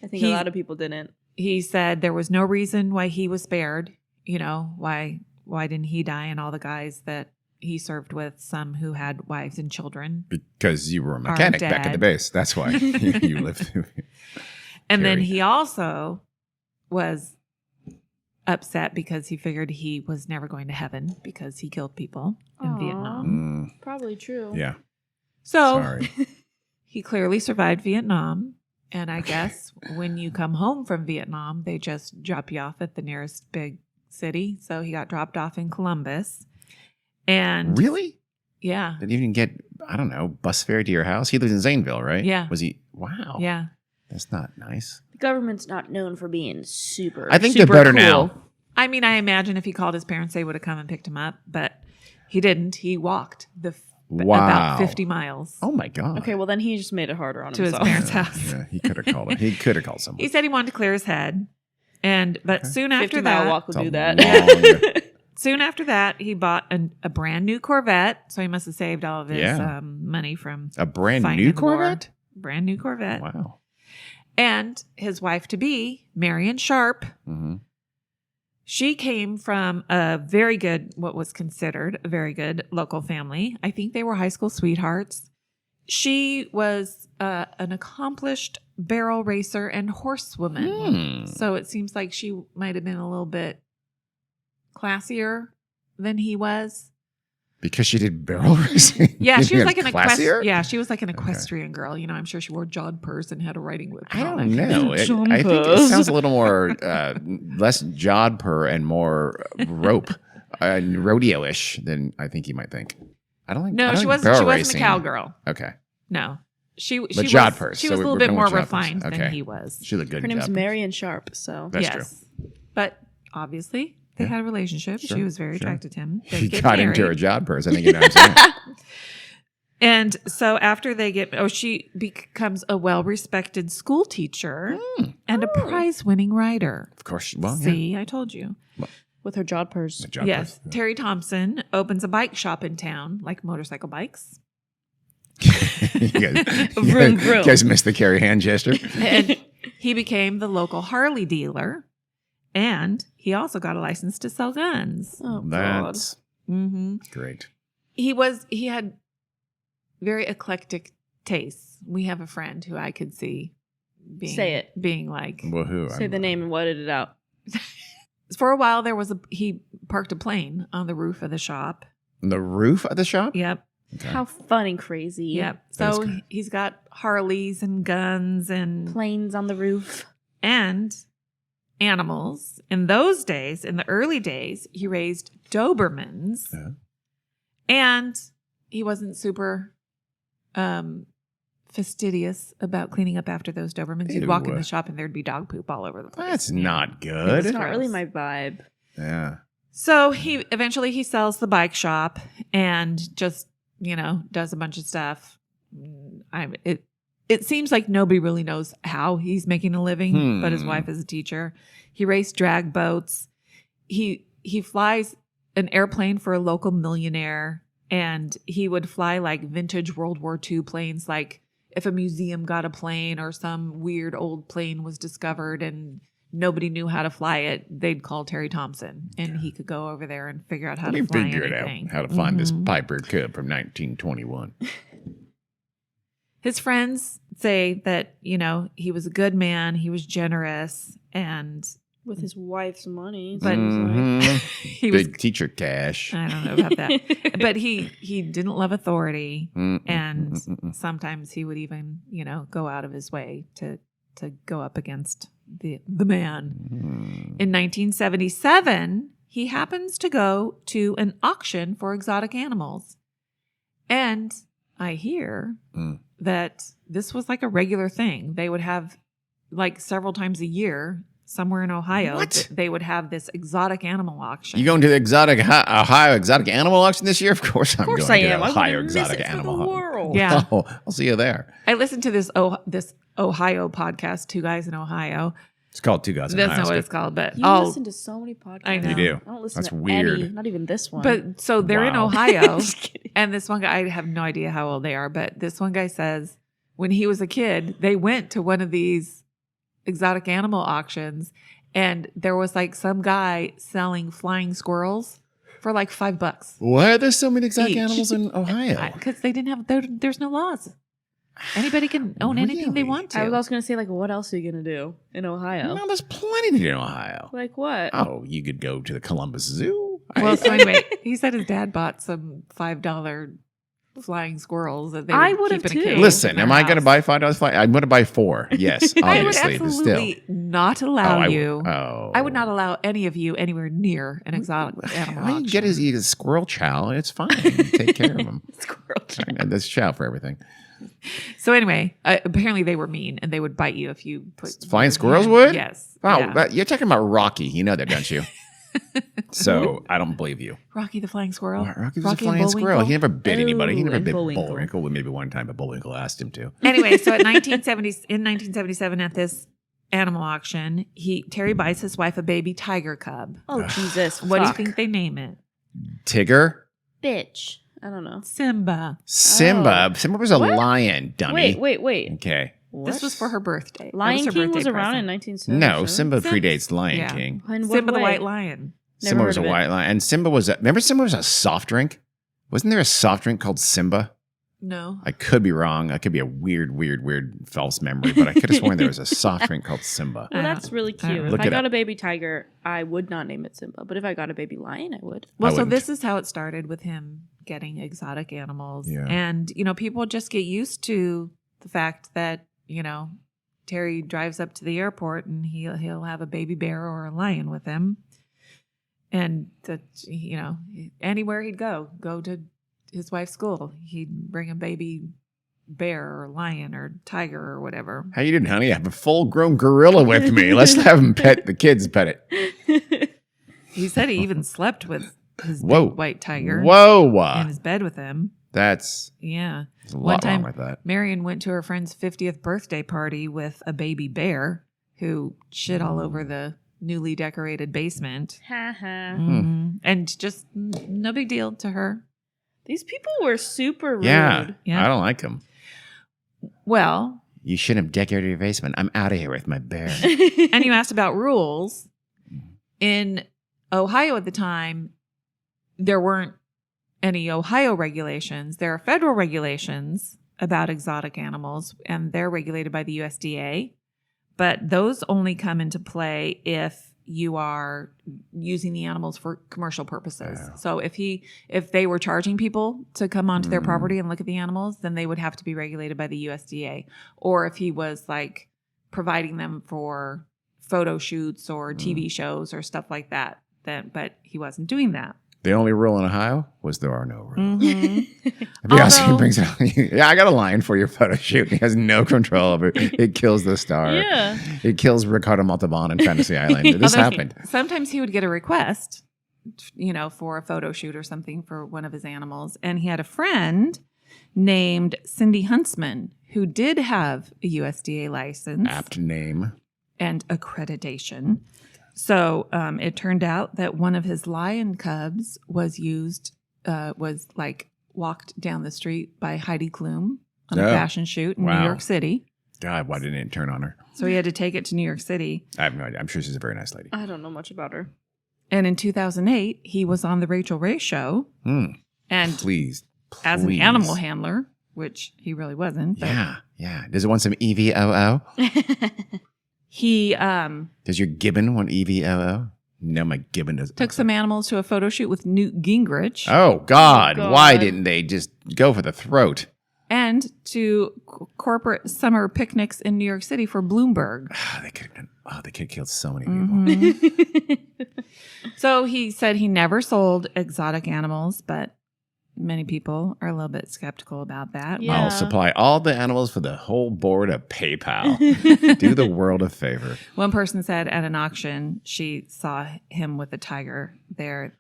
I think a lot of people didn't. He said there was no reason why he was spared. You know why why didn't he die? And all the guys that he served with, some who had wives and children. Because you were a mechanic back at the base. That's why you lived through. And then he also was upset because he figured he was never going to heaven because he killed people in Vietnam. Probably true. Yeah. So Sorry. he clearly survived Vietnam. And I guess when you come home from Vietnam, they just drop you off at the nearest big city. So he got dropped off in Columbus. And Really? yeah. Didn't even get, I don't know, bus fare to your house? He lives in Zanesville, right? Yeah. Was he? Wow. Yeah. That's not nice. The government's not known for being super. I think super they're better cool. now. I mean, I imagine if he called his parents, they would have come and picked him up, but he didn't. He walked about 50 miles Oh my God. Okay, well then he just made it harder on to his himself. parents' house. Yeah, he could have called him. He could have called someone. He said he wanted to clear his head. But soon after 50-mile that, walk would It's a do that. long- soon after that, he bought a brand new Corvette. So he must have saved all of his Yeah. money from A brand fighting new in the war. Corvette? Brand new Corvette. Wow. And his wife to be, Marion Sharp, Mm-hmm. she came from a very good, what was considered a very good local family. I think they were high school sweethearts. She was an accomplished barrel racer and horsewoman. So it seems like she might have been a little bit classier than he was. Because she did barrel racing? Yeah, she was like an classier? Yeah, she was like an equestrian girl. You know, I'm sure she wore jodhpurs and had a riding whip. I and all don't that. know. I think it sounds a little more, less jodhpur and more rope, rodeo-ish than I think you might think. I don't think. No, I don't she think wasn't. barrel She wasn't racing- a cowgirl. Okay. No, she was. jodhpurs, She so was a we're little bit going more with jodhpurs. refined Okay. than he was. She looked good Her in name's jodhpurs. Marion Sharp, so That's yes, true. but obviously they had a relationship. Sure, She was very sure. attracted to him. They He get got into her married. jodhpurs. I think you know what I'm saying. And so after they she becomes a well-respected school teacher and a prize-winning writer. Of course. Well, yeah. See, I told you. with her jodhpurs. The jodhpurs. Yes, Terry Thompson opens a bike shop in town, like motorcycle bikes. you Vroom, vroom. You guys missed the Carrie hand gesture. And he became the local Harley dealer. And he also got a license to sell guns. Oh, God. That's Mm-hmm. great. He had very eclectic tastes. We have a friend who I could see being like, Woohoo. Say the name and what it out. for a while he parked a plane on the roof of the shop. The roof of the shop? Yep. Okay. How fun and crazy. Yep. That is So good. he's got Harleys and guns and Planes on the roof. animals. In those days, in the early days, he raised Dobermans. Yeah. And he wasn't super fastidious about cleaning up after those Dobermans. You'd walk in Ew. the shop and there'd be dog poop all over the place. That's Yeah. not It's good. not really gross. my vibe. Yeah. So he eventually sells the bike shop and just, does a bunch of stuff. It seems like nobody really knows how he's making a living, but his wife is a teacher. He raced drag boats. He flies an airplane for a local millionaire, and he would fly like vintage World War II planes. Like if a museum got a plane or some weird old plane was discovered and nobody knew how to fly it, they'd call Terry Thompson, and he could go over there and figure out how We to fly figured anything. out how to find this Mhm. Piper Cub from 1921. His friends say that, he was a good man, he was generous, and With his wife's money. But- Mhm. he was, Big teacher cash. I don't know about that, but he didn't love authority, Mm-mm, and mm-mm. sometimes he would even, go out of his way to go up against the man. Mm. In 1977, he happens to go to an auction for exotic animals. And I hear Mm. that this was like a regular thing. They would have like several times a year somewhere in Ohio, What? they would have this exotic animal auction. You going to the Ohio exotic animal auction this year? Of course I'm Of course going I to am. the I Ohio wouldn't miss exotic it for animal the auction. world. Yeah. Oh, I'll see you there. I listened to this Ohio podcast, Two Guys in Ohio. It's called Two Guys in That's Ohio. not what It's it's called, but You listen to so many podcasts. I know. You do. I don't listen That's to weird. any, not even this one. But so they're in Wow. Ohio, Just kidding. and this one guy, I have no idea how old they are, but this one guy says when he was a kid, they went to one of these exotic animal auctions, and there was like some guy selling flying squirrels. for like $5. Why are there so many exotic Each. animals in Ohio? Because they didn't have, there's no laws. Anybody can own anything they Really? want to. I was also going to say, like, what else are you going to do in Ohio? No, there's plenty to do in Ohio. Like what? Oh, you could go to the Columbus Zoo. Well, so anyway, he said his dad bought some $5 flying squirrels that they I would would've keep in a too. cage Listen, in their am I going to house. buy $5 fly? I'm going to buy 4. Yes, I would obviously, but still. absolutely not allow you. Oh, I would not allow any of you anywhere near an exotic animal All you auction. get is eat a squirrel chow. It's fine. Take care of them. Squirrel chow. There's chow for everything. So anyway, apparently they were mean and they would bite you if you put Flying your squirrels hand- would? Yes. Wow, Yeah. you're talking about Rocky. You know that, don't you? So I don't believe you. Rocky the Flying Squirrel. Rocky was Rocky a and flying squirrel. Bullwinkle? He never bit anybody. He Ooh, never and bit Bullwinkle. Bullwinkle. Maybe one time, but Bullwinkle asked him to. Anyway, so in 1977 at this animal auction, Terry buys his wife a baby tiger cub. Oh, Jesus. What do you fuck. think they name it? Tigger? Bitch. I don't know. Simba. Simba. Oh. Simba was a What? lion, dummy. Wait. Okay. This was for her birthday. That Lion her King birthday was around in present. 1977. No, Simba Sim- predates Lion yeah. King. In what Simba the way? White Lion. Never Simba heard was a of it. white lion. And Simba was remember Simba was a soft drink? Wasn't there a soft drink called Simba? No. I could be wrong. That could be a weird false memory, but I could have sworn there was a soft drink called Simba. Well, I don't- that's really I don't cute. know. If Look I it got up. a baby tiger, I would not name it Simba. But if I got a baby lion, I would. Well, I so wouldn't. this is how it started with him getting exotic animals. Yeah. And, people just get used to the fact that, Terry drives up to the airport and he'll have a baby bear or a lion with him. And that, anywhere he'd go to his wife's school, he'd bring a baby bear or lion or tiger or whatever. How you doing, honey? I have a full-grown gorilla with me. Let's have him pet the kids. Pet it. He said he even slept with his Whoa. big white tiger Whoa! in his bed with him. That's Yeah. there's a One lot time- wrong with that. Marion went to her friend's 50th birthday party with a baby bear who shit all over the newly decorated basement. Ha ha. Mhm. And just no big deal to her. These people were super rude. Yeah, Yeah. I don't like him. Well, You shouldn't have decorated your basement. I'm out of here with my bear. and you asked about rules. In Ohio at the time, there weren't any Ohio regulations. There are federal regulations about exotic animals, and they're regulated by the USDA. But those only come into play if you are using the animals for commercial purposes. Yeah. So if they were charging people to come onto their Mm. property and look at the animals, then they would have to be regulated by the USDA. Or if he was like providing them for photo shoots or TV shows or stuff like that, but he wasn't doing that. The only rule in Ohio was there are no rules. Mhm. Because he Although- brings it on. Yeah, I got a line for your photo shoot. He has no control over it. It kills the star. Yeah. It kills Ricardo Montalban in Fantasy Island. This Although happened. Sometimes he would get a request, for a photo shoot or something for one of his animals. And he had a friend named Cindy Huntsman who did have a USDA license Apt name. and accreditation. So it turned out that one of his lion cubs was walked down the street by Heidi Klum on a Oh, fashion shoot in wow. New York City. God, why didn't it turn on her? So he had to take it to New York City. I have no idea. I'm sure she's a very nice lady. I don't know much about her. And in 2008, he was on the Rachel Ray show. Hmm. And Please. as an please. animal handler, which he really wasn't. But Yeah. Does it want some EVOO? he Does your gibbon want EVOO? No, my gibbon doesn't. took some animals to a photo shoot with Newt Gingrich Oh, God. Oh, Why God. didn't they just go for the throat? and to corporate summer picnics in New York City for Bloomberg. They could have done. Oh, they could have killed so many people. Mhm. So he said he never sold exotic animals, but many people are a little bit skeptical about that. Yeah. I'll supply all the animals for the whole board of PayPal. Do the world a favor. One person said at an auction she saw him with a tiger there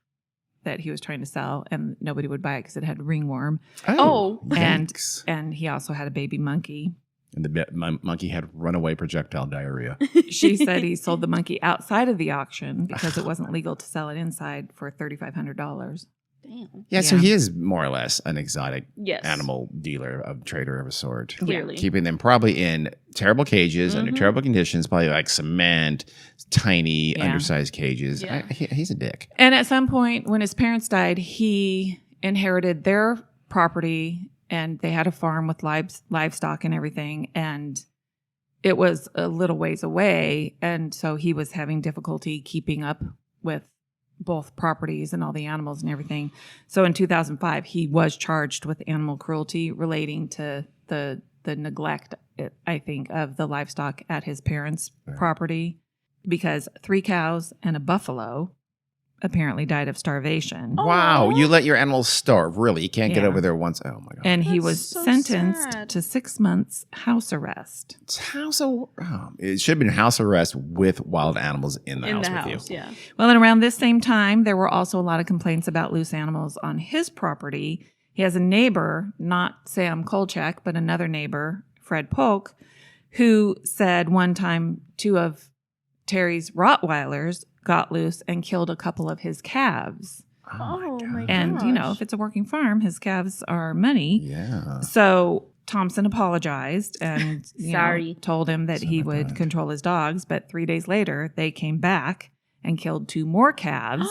that he was trying to sell, and nobody would buy it because it had ringworm. Oh. And yikes. and he also had a baby monkey. And the monkey had runaway projectile diarrhea. She said he sold the monkey outside of the auction because it wasn't legal to sell it inside for $3,500. Damn. Yeah, so Yeah. he is more or less an exotic Yes. animal dealer, of trader of a sort. Clearly. Keeping them probably in terrible cages under terrible conditions, probably like cement, tiny, Yeah. undersized cages. Yeah. He's a dick. And at some point, when his parents died, he inherited their property, and they had a farm with livestock and everything. And it was a little ways away, and so he was having difficulty keeping up with both properties and all the animals and everything. So in 2005, he was charged with animal cruelty relating to the neglect, I think, of the livestock at his parents' property, because 3 cows and a buffalo apparently died of starvation. Wow, you let your animals starve. Really? You can't get Yeah. over there once. Oh my god. And he That's was so sentenced sad. to 6 months house arrest. It's it should have been house arrest with wild animals in the In house the with house, you. yeah. Well, and around this same time, there were also a lot of complaints about loose animals on his property. He has a neighbor, not Sam Kolchak, but another neighbor, Fred Polk, who said one time 2 of Terry's Rottweilers got loose and killed a couple of his calves. Oh my And, if it's a working farm, his calves are money. Yeah. So Thompson apologized and Sorry. told him that he would control his dogs. But 3 days later, they came back and killed 2 more calves.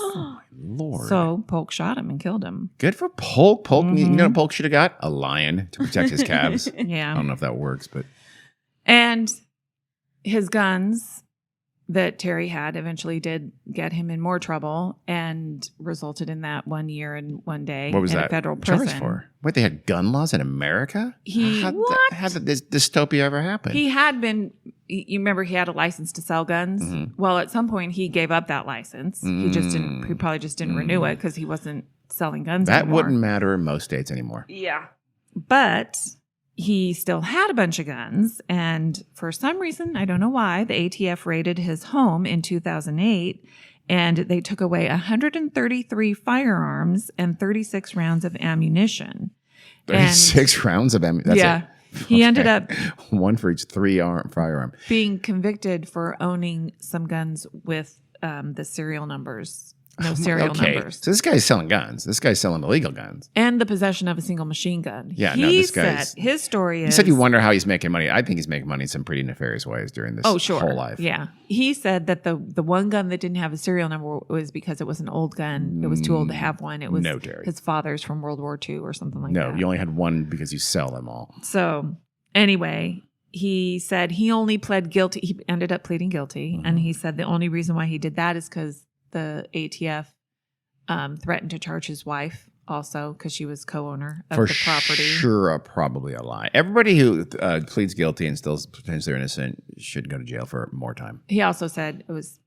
Lord. So Polk shot him and killed him. Good for Polk. Polk, you know what Polk should have got? A lion to protect his calves. I Yeah. don't know if that works, but And his guns that Terry had eventually did get him in more trouble and resulted in that 1 year and 1 day what was in that a federal charged prison. for? What, they had gun laws in America? What? How did this dystopia ever happen? He had been, you remember he had a license to sell guns? Mm-hmm. Well, at some point he gave up that license. He probably just didn't renew it because he wasn't selling guns that anymore. wouldn't matter in most states anymore. Yeah. But he still had a bunch of guns. And for some reason, I don't know why, the ATF raided his home in 2008 and they took away 133 firearms and 36 rounds of ammunition. 36 rounds of ammunition. Yeah. He ended up one for each firearm. being convicted for owning some guns with the serial numbers. No serial numbers. So this guy's selling guns. This guy's selling illegal guns. And the possession of a single machine gun. Yeah, he no, this said, guy's- his story is... You said you wonder how he's making money. I think he's making money in some pretty nefarious ways during this whole life. Yeah. He said that the one gun that didn't have a serial number was because it was an old gun. It was too old to have one. It was No, Terry. his father's from World War II or something like No, that. you only had one because you sell them all. So anyway, he said he only pled guilty. He ended up pleading guilty. And he said the only reason why he did that is because the ATF threatened to charge his wife also because she was co-owner of For the property. sure, probably a lie. Everybody who pleads guilty and still pretends they're innocent should go to jail for more time. He also said it was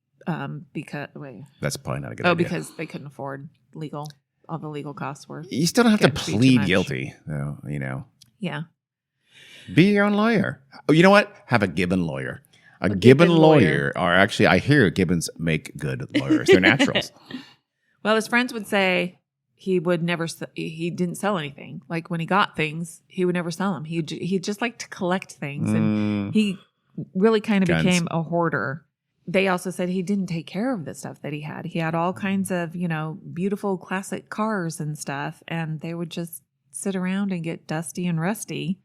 because That's probably not a good idea. because they couldn't afford all the legal costs were. You still don't have to Getting to be too plead much. guilty, though. Yeah. Be your own lawyer. Oh, you know what? Have a Gibbon lawyer. A Gibbon lawyer. Or actually, I hear Gibbons make good lawyers. They're naturals. Well, his friends would say he didn't sell anything. Like when he got things, he would never sell them. He just liked to collect things, and he really kind of Guns. became a hoarder. They also said he didn't take care of the stuff that he had. He had all kinds of beautiful classic cars and stuff, and they would just sit around and get dusty and rusty,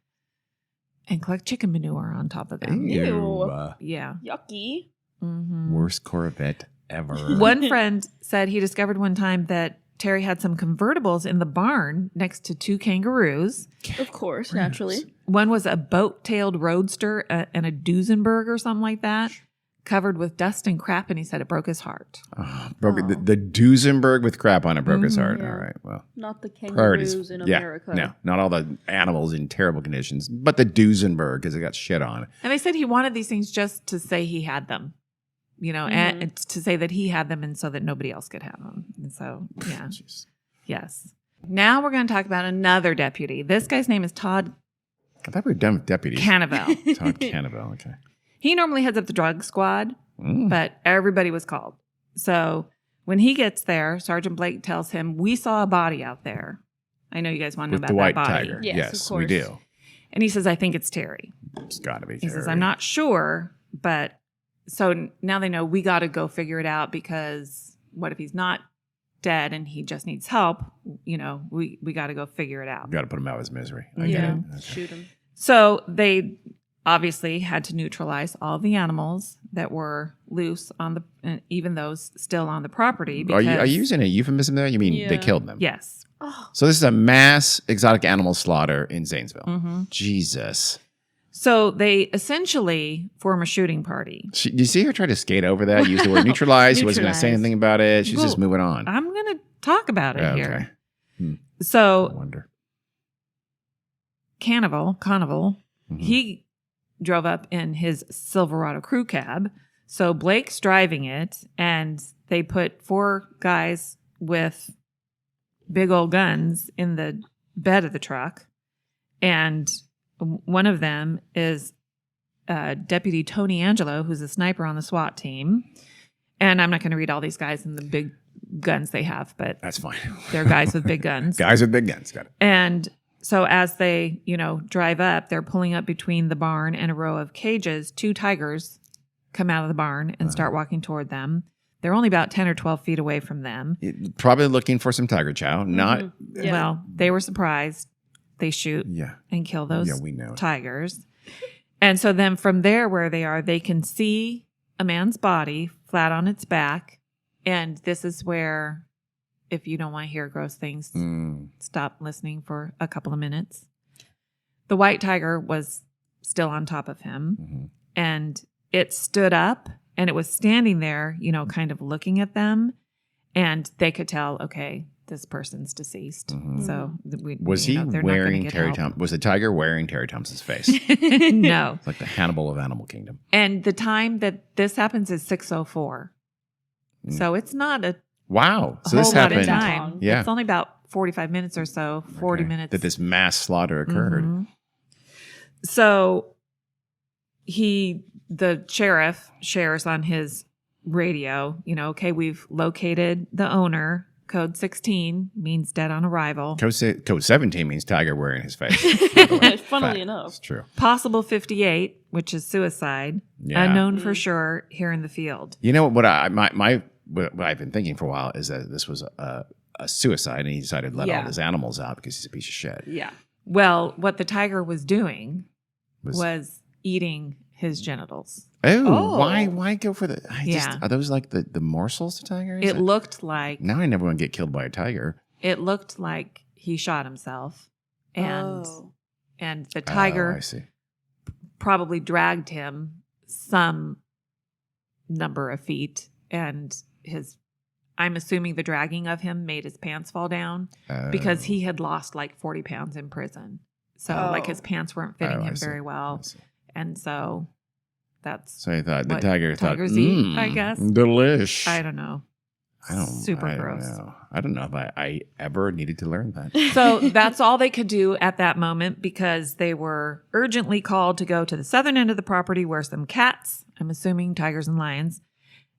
and collect chicken manure on top of them. Ew. Yeah. Yucky. Mm-hmm. Worst Corvette ever. One friend said he discovered one time that Terry had some convertibles in the barn next to 2 kangaroos. Of course, naturally. One was a boat-tailed roadster and a Duesenberg or something like that, covered with dust and crap, and he said it broke his heart. The Duesenberg with crap on it broke his heart. Yeah. All right, well. Not the Priorities. kangaroos in America. No, not all the animals in terrible conditions, but the Duesenberg because it got shit on. And they said he wanted these things just to say he had them, and to say that he had them and so that nobody else could have them. And so, yeah. Jeez. Yes. Now we're going to talk about another deputy. This guy's name is Todd I thought we were done with deputies. Cannavale. Todd Cannavale, okay. He normally heads up the drug squad, but everybody was called. So when he gets there, Sergeant Blake tells him, "We saw a body out there." I know you guys want to know With about the white that body. tiger. Yes, of we course. do. And he says, "I think it's Terry." It's got to be He Terry. says, "I'm not sure, but..." So now they know we got to go figure it out because what if he's not dead and he just needs help, we got to go figure it out. Got to put him out of his misery. I get it. Okay. Shoot him. So they obviously had to neutralize all the animals that were loose even those still on the property. Are Because, you using a euphemism there? You mean they Yeah. killed them? Yes. So this is a mass exotic animal slaughter in Zanesville. Mm-hmm. Jesus. So they essentially form a shooting party. Do you see her try to skate over that? Use the word neutralize. She wasn't going to say Neutralize. anything about it. She's just Well, moving on. I'm going to talk about it here. I So wonder. Carnival, Mhm. he drove up in his Silverado crew cab. So Blake's driving it, and they put 4 guys with big old guns in the bed of the truck. And one of them is Deputy Tony Angelo, who's a sniper on the SWAT team. And I'm not going to read all these guys and the big guns they have, but That's fine. they're guys with big guns. Guys with big guns. Got it. And so as they, drive up, they're pulling up between the barn and a row of cages. 2 tigers come out of the barn and start walking toward them. They're only about 10 or 12 feet away from them. Probably looking for some tiger chow. Not. Yeah. Well, they were surprised. They shoot Yeah. and kill those Yeah, we know. tigers. And so then from there where they are, they can see a man's body flat on its back. And this is where, if you don't want to hear gross things, stop listening for a couple of minutes. The white tiger was still on top of him. Mm-hmm. And it stood up and it was standing there, kind of looking at them. And they could tell, okay, this person's deceased. Mhm. So Was he they're not gonna wearing get Terry help. Thompson? Was the tiger wearing Terry Thompson's face? No. It's like the Hannibal of Animal Kingdom. And the time that this happens is 6:04. So it's not a Wow. So whole this lot of happened. time. Yeah. It's only about 45 minutes or so, 40 Okay. minutes. That this mass slaughter occurred. Mhm. So the sheriff shares on his radio, okay, we've located the owner. Code 16 means dead on arrival. Code 17 means tiger wearing his face. by the way. Funnily Fact. enough. It's true. Possible 58, which is suicide. Yeah. Unknown for sure here in the field. You know what what I've been thinking for a while is that this was a suicide and he decided to let all his animals out because he's a piece of shit. Yeah. Well, what the tiger was doing was eating his genitals. Oh, why go for the? Yeah. Are those like the morsels to tigers? It looked like Now I never want to get killed by a tiger. it looked like he shot himself, and Oh. and the Oh, tiger I see. probably dragged him some number of feet, and I'm assuming the dragging of him made his pants fall down because he had lost like 40 pounds in prison. So like his pants weren't fitting I him see. very well. I see. And so that's, So I thought the what tiger thought, tigers eat, I guess. delish. I don't know. Super gross. Know. I don't know if I ever needed to learn that. So that's all they could do at that moment because they were urgently called to go to the southern end of the property where some cats, I'm assuming tigers and lions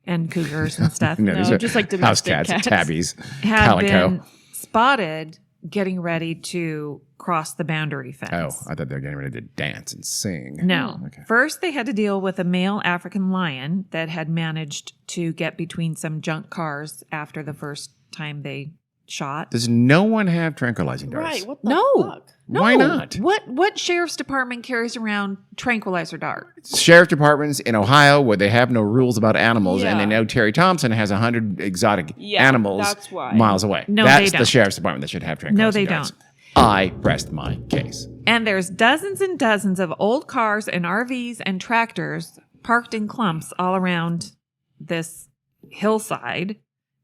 and cougars and stuff, No, these No, are just like house domestic cats, cats. tabbies, had calico. been spotted getting ready to cross the boundary Oh, fence. I thought they were getting ready to dance and sing. No. Okay. First, they had to deal with a male African lion that had managed to get between some junk cars after the first time they shot. Does no one have tranquilizing darts? Right. What the No. fuck? No. Why not? What sheriff's department carries around tranquilizer dart? Sheriff departments in Ohio where they have no rules about animals and they Yeah. know Terry Thompson has 100 exotic animals that's why. miles away. No, That's they the don't. sheriff's department that should have tranquilizing No, they darts. don't. I rest my case. And there's dozens and dozens of old cars and RVs and tractors parked in clumps all around this hillside.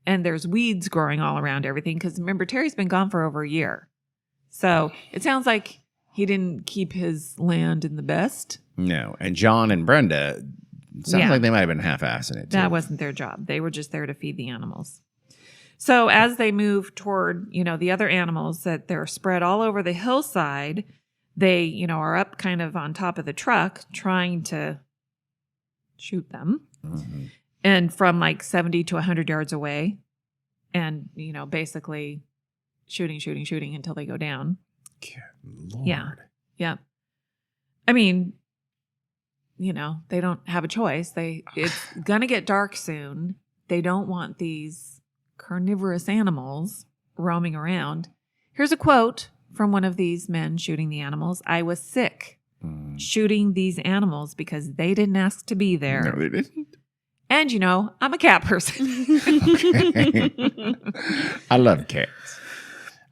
And there's weeds growing all around everything. Because remember, Terry's been gone for over a year. So it sounds like he didn't keep his land in the best. No. And John and Brenda, sounds Yeah. like they might have been half-assing it too. That wasn't their job. They were just there to feed the animals. So as they move toward, the other animals that they're spread all over the hillside, they, are up kind of on top of the truck trying to shoot them. Mhm. And from like 70 to 100 yards away. And, basically shooting until they go down. Good Lord. Yeah. Yeah. I mean, they don't have a choice. It's going to get dark soon. They don't want these carnivorous animals roaming around. Here's a quote from one of these men shooting the animals. "I was sick shooting these animals because they didn't ask to be there. No, they didn't. And, I'm a cat person." I love cats.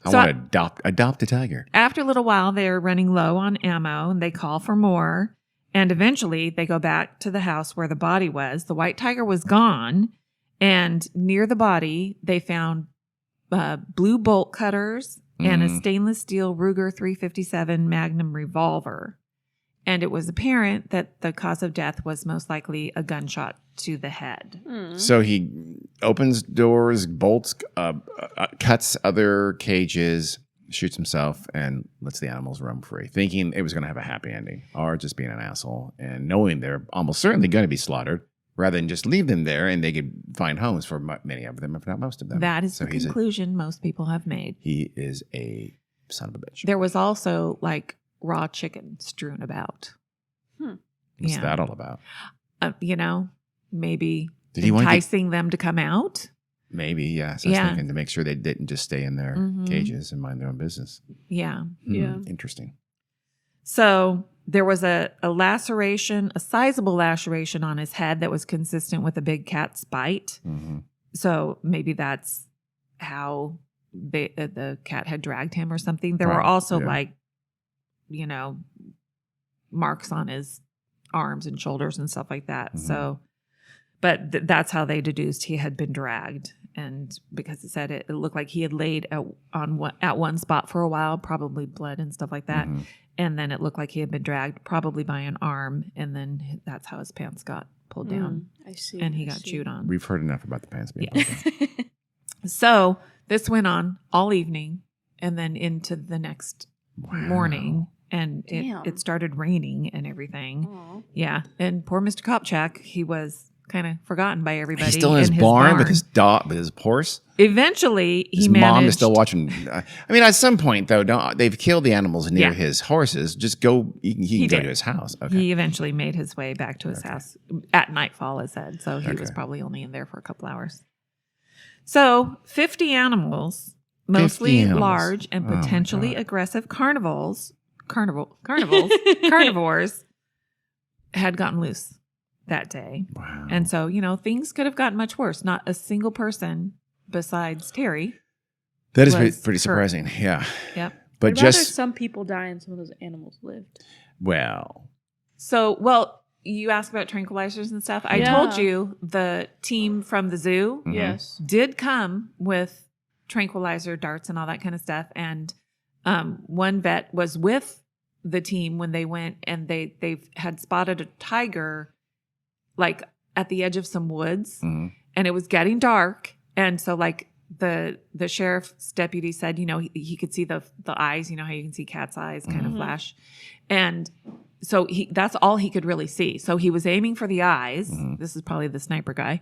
I So want to adopt a tiger. After a little while, they're running low on ammo and they call for more. And eventually they go back to the house where the body was. The white tiger was gone. And near the body, they found blue bolt cutters and a stainless steel Ruger 357 Magnum revolver. And it was apparent that the cause of death was most likely a gunshot to the head. So he opens doors, bolts, cuts other cages, shoots himself, and lets the animals roam free, thinking it was going to have a happy ending, or just being an asshole, and knowing they're almost certainly going to be slaughtered, rather than just leave them there and they could find homes for many of them, if not most of them. That is the conclusion most people have made. He is a son of a bitch. There was also raw chicken strewn about. What's that all about? Maybe Did he want enticing them to come out. Maybe, yeah. So I was thinking to make sure they didn't just stay in their cages and mind their own business. Yeah. Interesting. So there was a laceration, a sizable laceration on his head that was consistent with a big cat's bite. So maybe that's how the cat had dragged him or something. There were also marks on his arms and shoulders and stuff like that. So, but that's how they deduced he had been dragged. And because it said it looked like he had laid at one spot for a while, probably blood and stuff like that. And then it looked like he had been dragged probably by an arm. And then that's how his pants got pulled down. I see. And he got chewed on. We've heard enough about the pants being pulled down. So this went on all evening and then into the next morning. And it started raining and everything. Aww. Yeah. And poor Mr. Kopchak, he was kind of forgotten by everybody. He's still in his barn with his dog, with his horse. Eventually, his mom is still watching. At some point, though, they've killed the animals near his horses. Just go. He can go to his house. Okay. He eventually made his way back to his house at nightfall, as said. So he was probably only in there for a couple hours. So 50 animals, mostly large and potentially aggressive carnivores had gotten loose that day. Wow. And so, things could have gotten much worse. Not a single person besides Terry. That is pretty surprising. Yeah. Yep. But some people die and some of those animals lived. Well. So, you asked about tranquilizers and stuff. I told you the team from the zoo did come with tranquilizer darts and all that kind of stuff. And one vet was with the team when they went, and they had spotted a tiger at the edge of some woods, and it was getting dark. And so the sheriff's deputy said, he could see the eyes, how you can see cat's eyes kind of flash. And so that's all he could really see. So he was aiming for the eyes. This is probably the sniper guy.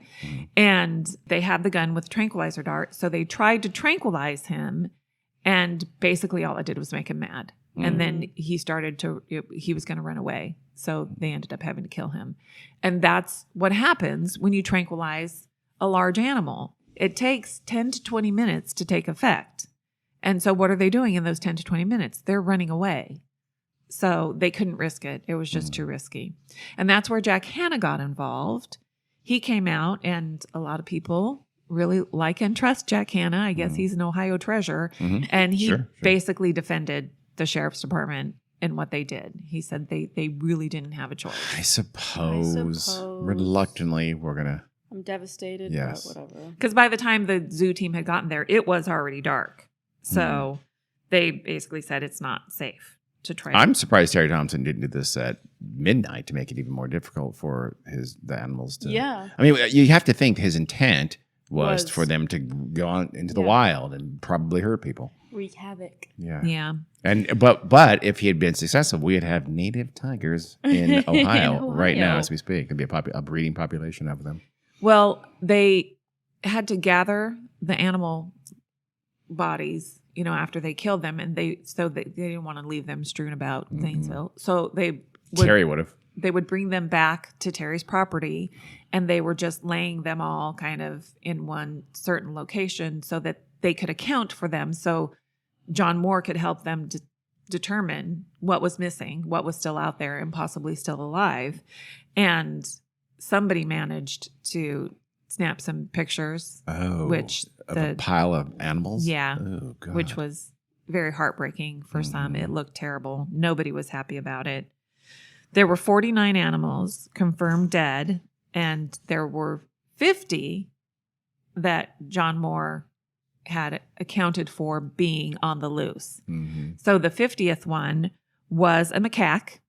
And they had the gun with tranquilizer dart. So they tried to tranquilize him. And basically all it did was make him mad. And then he was going to run away. So they ended up having to kill him. And that's what happens when you tranquilize a large animal. It takes 10 to 20 minutes to take effect. And so what are they doing in those 10 to 20 minutes? They're running away. So they couldn't risk it. It was just too risky. And that's where Jack Hanna got involved. He came out, and a lot of people really like and trust Jack Hanna. I guess he's an Ohio treasure. And he basically defended the sheriff's department and what they did. He said they really didn't have a choice. I suppose. Reluctantly, we're going to. I'm devastated, but whatever. Because by the time the zoo team had gotten there, it was already dark. So they basically said it's not safe to try. I'm surprised Terry Thompson didn't do this at midnight to make it even more difficult for the animals to. Yeah. I mean, you have to think his intent was for them to go on into the wild and probably hurt people. Wreak havoc. Yeah. Yeah. And but if he had been successful, we'd have native tigers in Ohio right now as we speak. It'd be a breeding population of them. Well, they had to gather the animal bodies, after they killed them, and they didn't want to leave them strewn about Zanesville. So they Terry would have. they would bring them back to Terry's property, and they were just laying them all kind of in one certain location so that they could account for them. So John Moore could help them determine what was missing, what was still out there and possibly still alive. And somebody managed to snap some pictures. Oh, which of a pile of animals? Yeah. Oh, God. Which was very heartbreaking for some. It looked terrible. Nobody was happy about it. There were 49 animals confirmed dead, and there were 50 that John Moore had accounted for being on the loose. Mm-hmm. So the 50th one was a macaque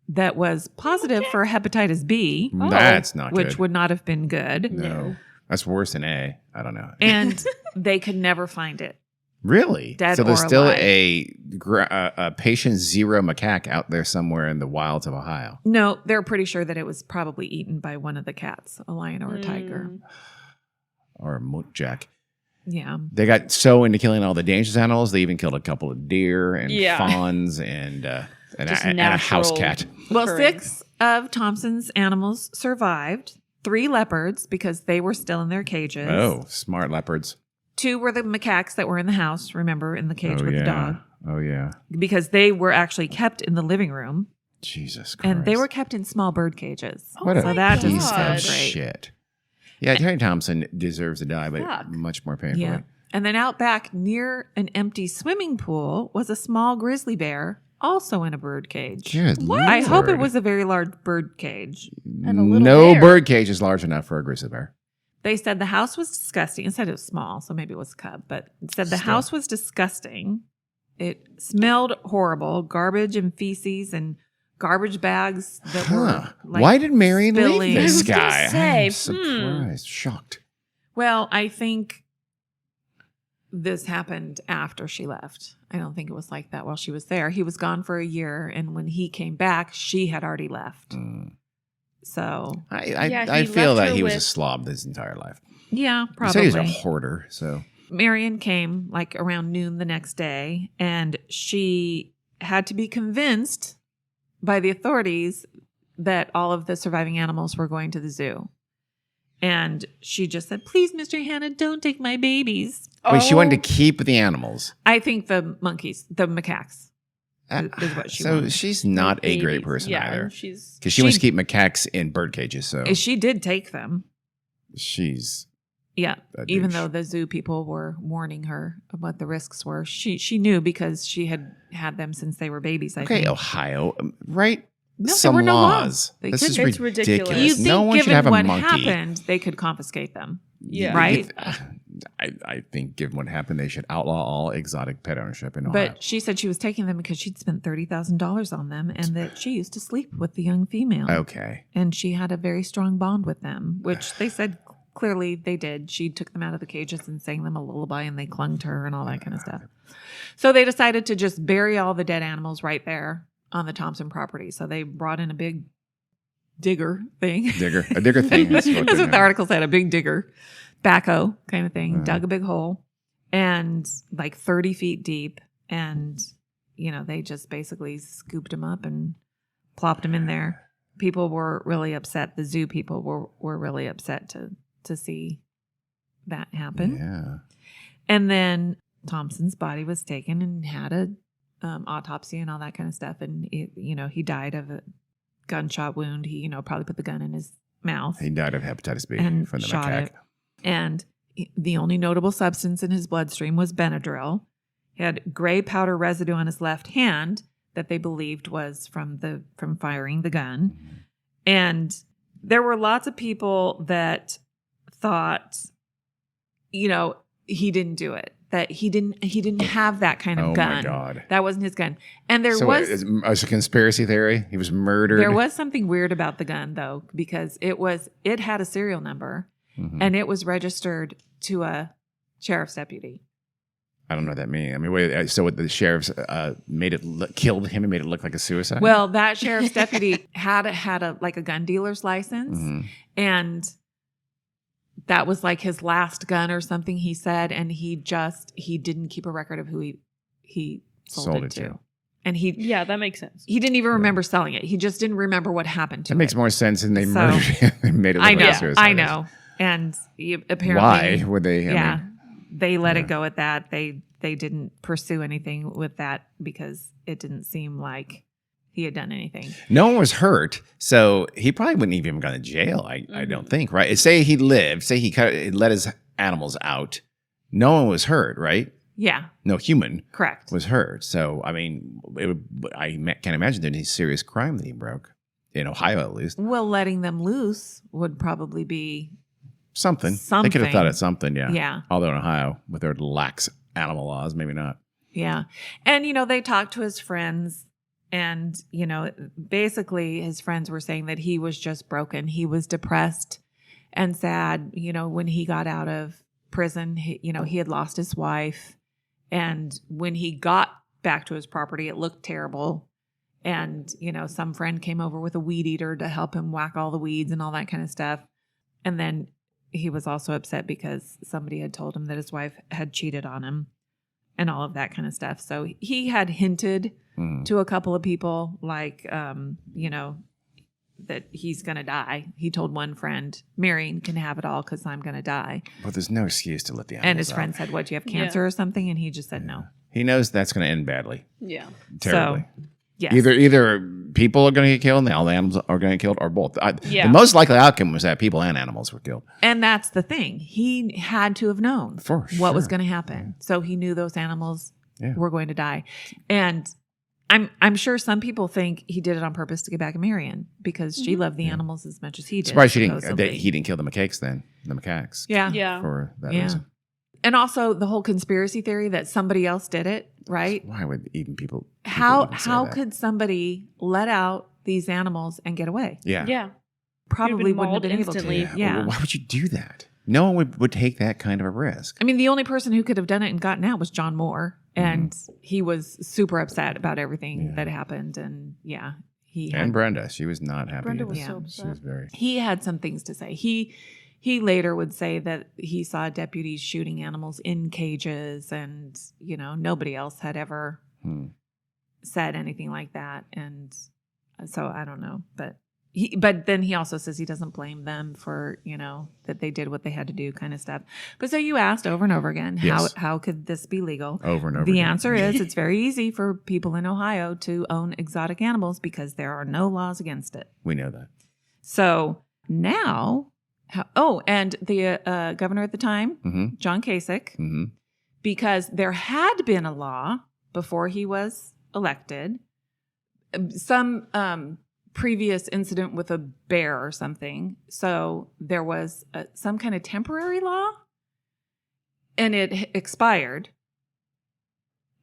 that was positive for hepatitis B. That's not good. Which would not have been good. No. That's worse than A. I don't know. And they could never find it. Really? Dead so there's or still alive. a patient zero macaque out there somewhere in the wilds of Ohio. No, they're pretty sure that it was probably eaten by one of the cats, a lion or a tiger. Or a muntjac. Yeah. They got so into killing all the dangerous animals, they even killed a couple of deer and Yeah. fawns and Just a house natural- cat. Well, Occurring. 6 of Thompson's animals survived. 3 leopards because they were still in their cages. Oh, smart leopards. 2 were the macaques that were in the house, remember, in the cage with the dog. Oh, yeah. Because they were actually kept in the living room. Jesus Christ. And they were kept in small bird cages. What a so that doesn't piece sound of great. shit. Yeah, Terry Thompson deserves to die, but Fuck. much more painfully. Yeah. And then out back near an empty swimming pool was a small grizzly bear, also in a bird cage. Good I hope it Lord. was a very large bird cage. And a little No bear. bird cage is large enough for a grizzly bear. They said the house was disgusting. It said it was small, so maybe it was a cub, but it said the Still. house was disgusting. It smelled horrible, garbage and feces and garbage bags that were like Why did Marion spilling. leave this I was gonna guy? say, I'm surprised, shocked. Well, I think this happened after she left. I don't think it was like that while she was there. He was gone for a year, and when he came back, she had already left. So, Yeah, I he feel left that her he was a with- slob his entire life. yeah, He probably. said he was a hoarder, so Marion came like around noon the next day, and she had to be convinced by the authorities that all of the surviving animals were going to the zoo. And she just said, "Please, Mr. Hanna, don't take my babies." wait, she wanted to keep the animals. I think the monkeys, the macaques, is what she so wanted. she's not a great Babies. person Yeah, either. she's Because she wants to keep macaques in bird cages, so She did take them. she's Yeah. a Even douche. though the zoo people were warning her of what the risks were. She knew because she had had them since they were babies, I okay, think. Ohio, right? No, Some there were no laws. laws. They This is couldn't. It's ridiculous. ridiculous. You think No one should given have a what monkey. happened, they could confiscate them. Yeah. Right? I think given what happened, they should outlaw all exotic pet ownership in Ohio. But she said she was taking them because she'd spent $30,000 on them and that she used to sleep with the young female. Okay. And she had a very strong bond with them, which they said clearly they did. She took them out of the cages and sang them a lullaby and they clung to her and all that kind of stuff. So they decided to just bury all the dead animals right there on the Thompson property. So they brought in a big digger thing. A digger thing. That's they're what the doing. article said, a big digger, backhoe kind of thing, Uh-huh. dug a big hole and like 30 feet deep. And, they just basically scooped them up and plopped them in there. People were really upset. The zoo people were really upset to see that happen. Yeah. And then Thompson's body was taken and had a autopsy and all that kind of stuff. And, he died of a gunshot wound. He, probably put the gun in his mouth. He died of hepatitis B And from the shot macaque. it. And the only notable substance in his bloodstream was Benadryl. He had gray powder residue on his left hand that they believed was from firing the gun. And there were lots of people that thought, he didn't do it. That he didn't have that kind of Oh gun. my God. That wasn't his gun. And there So was it's a conspiracy theory. He was murdered. there was something weird about the gun though, because it had a serial number Mhm. and it was registered to a sheriff's deputy. I don't know what that means. I mean, wait, so what the sheriffs killed him and made it look like a suicide? Well, that sheriff's deputy had a gun dealer's license, Mhm. and that was like his last gun or something. He said, and he didn't keep a record of who he sold it to. And Yeah, that makes sense. he didn't even remember selling it. He just didn't remember what happened to That it. makes more sense than they So- murdered him and made it look like a suicide. I know. And apparently, Why would they? I mean, they let it go at that. They didn't pursue anything with that because it didn't seem like he had done anything. no one was hurt, so he probably wouldn't even gone to jail. I don't think. Right? Say he lived. Say he let his animals out. No one was hurt. Right? Yeah, No human correct. was hurt. So I mean, can't imagine there's any serious crime that he broke in Ohio, at least. Well, letting them loose would probably be Something. They could have thought Something. of something. Yeah. Yeah. Although in Ohio, with their lax animal laws, maybe not. Yeah. And, they talked to his friends and, basically his friends were saying that he was just broken. He was depressed and sad. When he got out of prison, he had lost his wife. And when he got back to his property, it looked terrible. And, some friend came over with a weed eater to help him whack all the weeds and all that kind of stuff. And then he was also upset because somebody had told him that his wife had cheated on him and all of that kind of stuff. So he had hinted to a couple of people like, that he's going to die. He told one friend, Marion can have it all because I'm going to die. But there's no excuse to let the animals And his out. friend said, what, do you have cancer or something? And he just said no. He knows that's going to end badly. Yeah. Terribly. So, yes. Either people are going to get killed and all the animals are going to get killed, or both. Yeah. The most likely outcome was that people and animals were killed. And that's the thing. He had to have known For what was sure. going to happen. So he knew those animals Yeah. were going to die. And I'm sure some people think he did it on purpose to get back at Marion because she loved the animals as much as he did. Surprised he supposedly. didn't kill the macaques then. The macaques. Yeah. Yeah. For that Yeah. reason. And also the whole conspiracy theory that somebody else did it, right? Why would people How even say that? could somebody let out these animals and get away? Yeah. Yeah. Probably been wouldn't have mauled been able instantly. to. Yeah. Well, why would you do that? No one would take that kind of a risk. I mean, the only person who could have done it and gotten out was John Moore. And he was super upset about everything that happened. And he And Brenda, she was not happy. Brenda either. was Yeah. so She upset. was very. he had some things to say. He later would say that he saw deputies shooting animals in cages and, nobody else had ever said anything like that. And so I don't know, but then he also says he doesn't blame them for, that they did what they had to do kind of stuff. But so you asked over and over again, Yes. how could this be legal? Over and over The again. answer is it's very easy for people in Ohio to own exotic animals because there are no laws against it. We know that. So now, and the governor at the time, John Kasich, Mm-hmm. because there had been a law before he was elected, some previous incident with a bear or something. So there was some kind of temporary law and it expired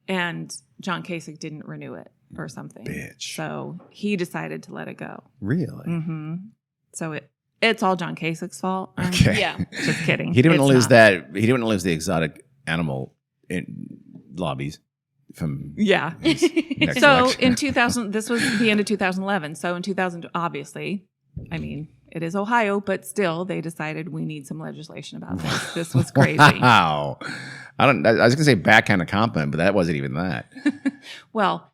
and John Kasich didn't renew it or something. Bitch. So he decided to let it go. Really? Mm-hmm. So it's all John Kasich's fault. I'm Okay. Yeah. just kidding. He didn't It's lose not. that. He didn't lose the exotic animal lobbies from Yeah. next So election. in 2000, this was the end of 2011. So in 2000, obviously, I mean, it is Ohio, but still, they decided we need some legislation about this. This was crazy. Wow. I was going to say backhand compliment, but that wasn't even that. Well,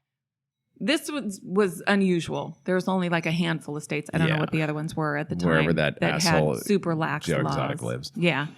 this was unusual. There was only like a handful of states. I don't know Yeah. what the other ones were at the time. Wherever that asshole had super lax Joe laws. Exotic lives. Yeah.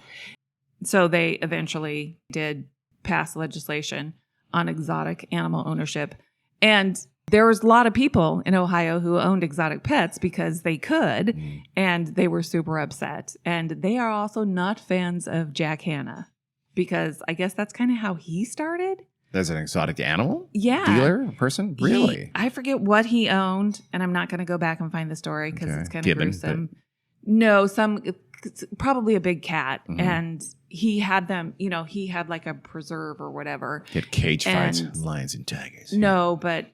So they eventually did pass legislation on exotic animal ownership. And there was a lot of people in Ohio who owned exotic pets because they could, and they were super upset. And they are also not fans of Jack Hanna because I guess that's kind of how he started. There's an exotic animal? Yeah. Dealer? Person? Really? I forget what he owned, and I'm not going to go back and find the story because Okay. it's kind of Gibbon, gruesome. No, probably a big cat. Mhm. And he had them, he had like a preserve or whatever. Get cage fights, And- lions and tigers. No, but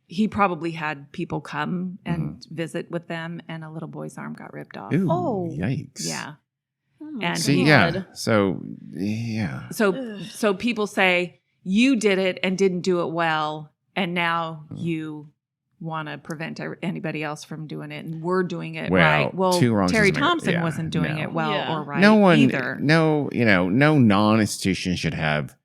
he probably had people come and visit with them, and a little boy's arm got ripped off. Ooh, Oh. yikes. Yeah. Oh my And See, God. yeah. So, yeah. So people say you did it and didn't do it well, and now you want to prevent anybody else from doing it, and we're doing it Well, right. Well, two wrongs Terry doesn't make- Thompson yeah, wasn't doing no. it well Yeah. or right No one, either. no non-institution should have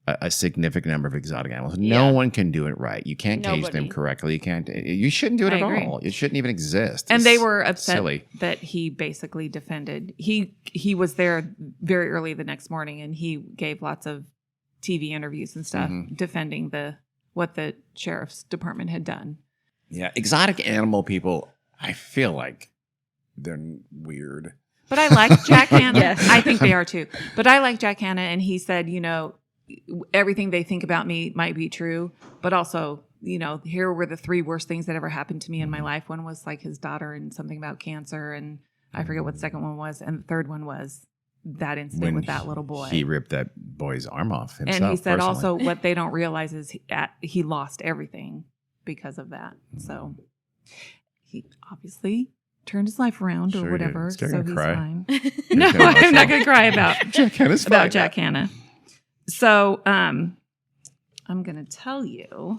a significant number of exotic animals. No Yeah. one can do it right. You can't cage them Nobody. correctly. You shouldn't do it I at agree. all. It shouldn't even exist. And It's they were upset silly. that he basically defended. He was there very early the next morning, and he gave lots of TV interviews and stuff defending what the sheriff's department had done. Yeah, exotic animal people, I feel like they're weird. But I like Jack Hanna. Yes. I think they are too. But I like Jack Hanna, and he said, everything they think about me might be true, but also, here were the 3 worst things that ever happened to me in my life. One was like his daughter and something about cancer, and I forget what the second one was, and the third one was that incident with that little boy. He ripped that boy's arm off himself. And he said personally. also what they don't realize is he lost everything because of that. So he obviously turned his life around Sure or he whatever. did. Is Gary So gonna he's cry? fine. You're No, getting I'm not emotional. going to cry about Jack Hanna's fine. Jack Hanna. So I'm going to tell you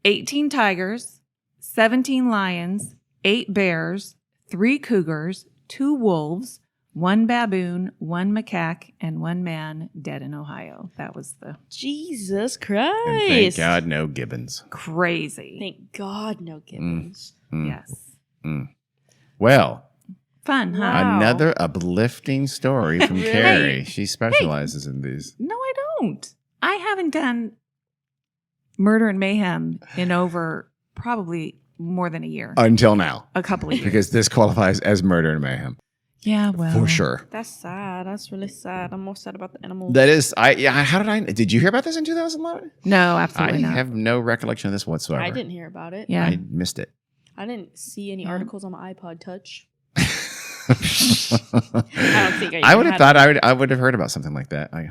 18 tigers, 17 lions, 8 bears, 3 cougars, 2 wolves, 1 baboon, 1 macaque, and 1 man dead in Ohio. That was the Jesus Christ. And thank God, no gibbons. crazy. Thank God, no Gibbons. Yes. Well, Fun, huh? Wow. another uplifting story from Really? Carrie. She specializes in these. No, I don't. I haven't done murder and mayhem in over probably more than a year. Until now. A couple of years. Because this qualifies as murder and mayhem. Yeah, well. For sure. That's sad. That's really sad. I'm more sad about the animals. That is, did you hear about this in 2011? No, I absolutely not. have no recollection of this whatsoever. I didn't hear about it. Yeah. I missed it. I didn't see any Yeah. articles on my iPod Touch. I don't think I would even have had thought I would have heard about something like that. Like,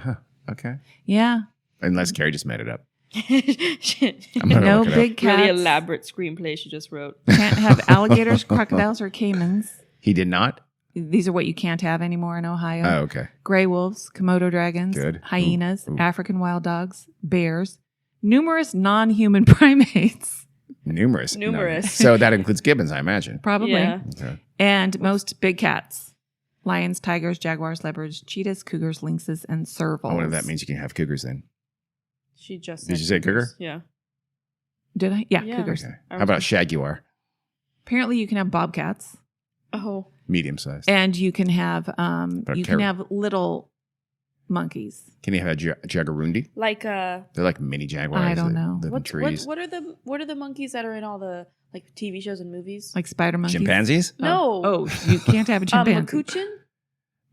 okay. Yeah. Unless Carrie just made it up. Shit. I'm gonna No look it up. big cats. Really elaborate screenplay she just wrote. Can't have alligators, crocodiles, or caimans. He did not? These are what you can't have anymore in Ohio. Oh, okay. Gray wolves, Komodo dragons, Good. hyenas, Ooh. African wild dogs, bears, numerous non-human primates, Numerous. Numerous. So that includes gibbons, I imagine. probably, Yeah. Okay. and most big cats. Lions, tigers, jaguars, leopards, cheetahs, cougars, lynxes, and servals. I wonder if that means you can have cougars then. She just Did said you say cougar? Yeah. Did I? Yeah, Yeah. cougars. Okay. How about shaguar? Apparently, you can have bobcats, Oh. Medium sized. and you can have Okay. little monkeys. Can you have a jagarundi? Like They're like mini jaguars. I don't that know. live in trees. what are the monkeys that are in all the like TV shows and movies? Like spider monkeys. Chimpanzees? No. Oh, you can't have a chimpanzee. Capuchin?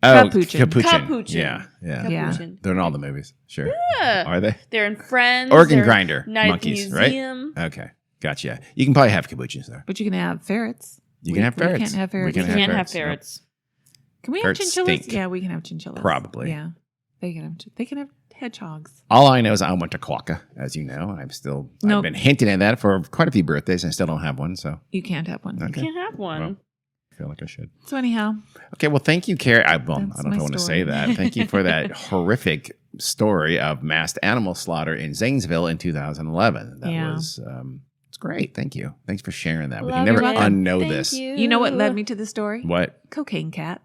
Oh, Capuchin. Capuchin. Yeah, yeah. Yeah. Capuchin. They're in all the movies. Sure. Yeah. Are they? They're in Friends. Organ they're grinder Night monkeys, at the right? Museum. Okay. Gotcha. You can probably have capuchins there. But you can have ferrets. You can have We ferrets. can't have ferrets. We You can can't have Nope. ferrets. Can we have Ferrets chinchillas? stink. Yeah, we can have chinchillas. Probably. Yeah, they can have hedgehogs. All I know is I went to Quokka, as you know. I've Nope. been hinting at that for quite a few birthdays, and I still don't have one. So You can't have one. Okay. You can't have one. Well, I feel like I should. So anyhow, Okay, well, thank you, Carrie. I don't That's know if I my want to story. say that. Thank you for that horrific story of mass animal slaughter in Zanesville in 2011. That Yeah. was it's great. Thank you. Thanks for sharing that. We Love can never it. unknow Thank this. you know what led me to the story? What? Cocaine cat.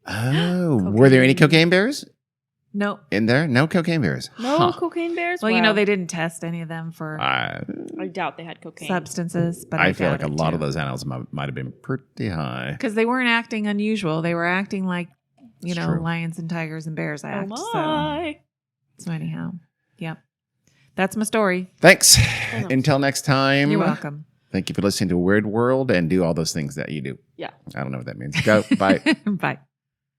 Oh, were there any cocaine bears No. in there? No cocaine bears. No Huh. cocaine bears? Well, Wow. they didn't test any of them for I doubt they had cocaine. substances, but I feel like a doubt it, lot too. of those animals might have been pretty high. Because they weren't acting unusual. They were acting like, It's true. lions and tigers and bears Oh act. my. So anyhow, yep. That's my story. Thanks. Oh. Until next time. You're welcome. Thank you for listening to Weird World and do all those things that you do. Yeah. I don't know what that means. Go. Bye. Bye.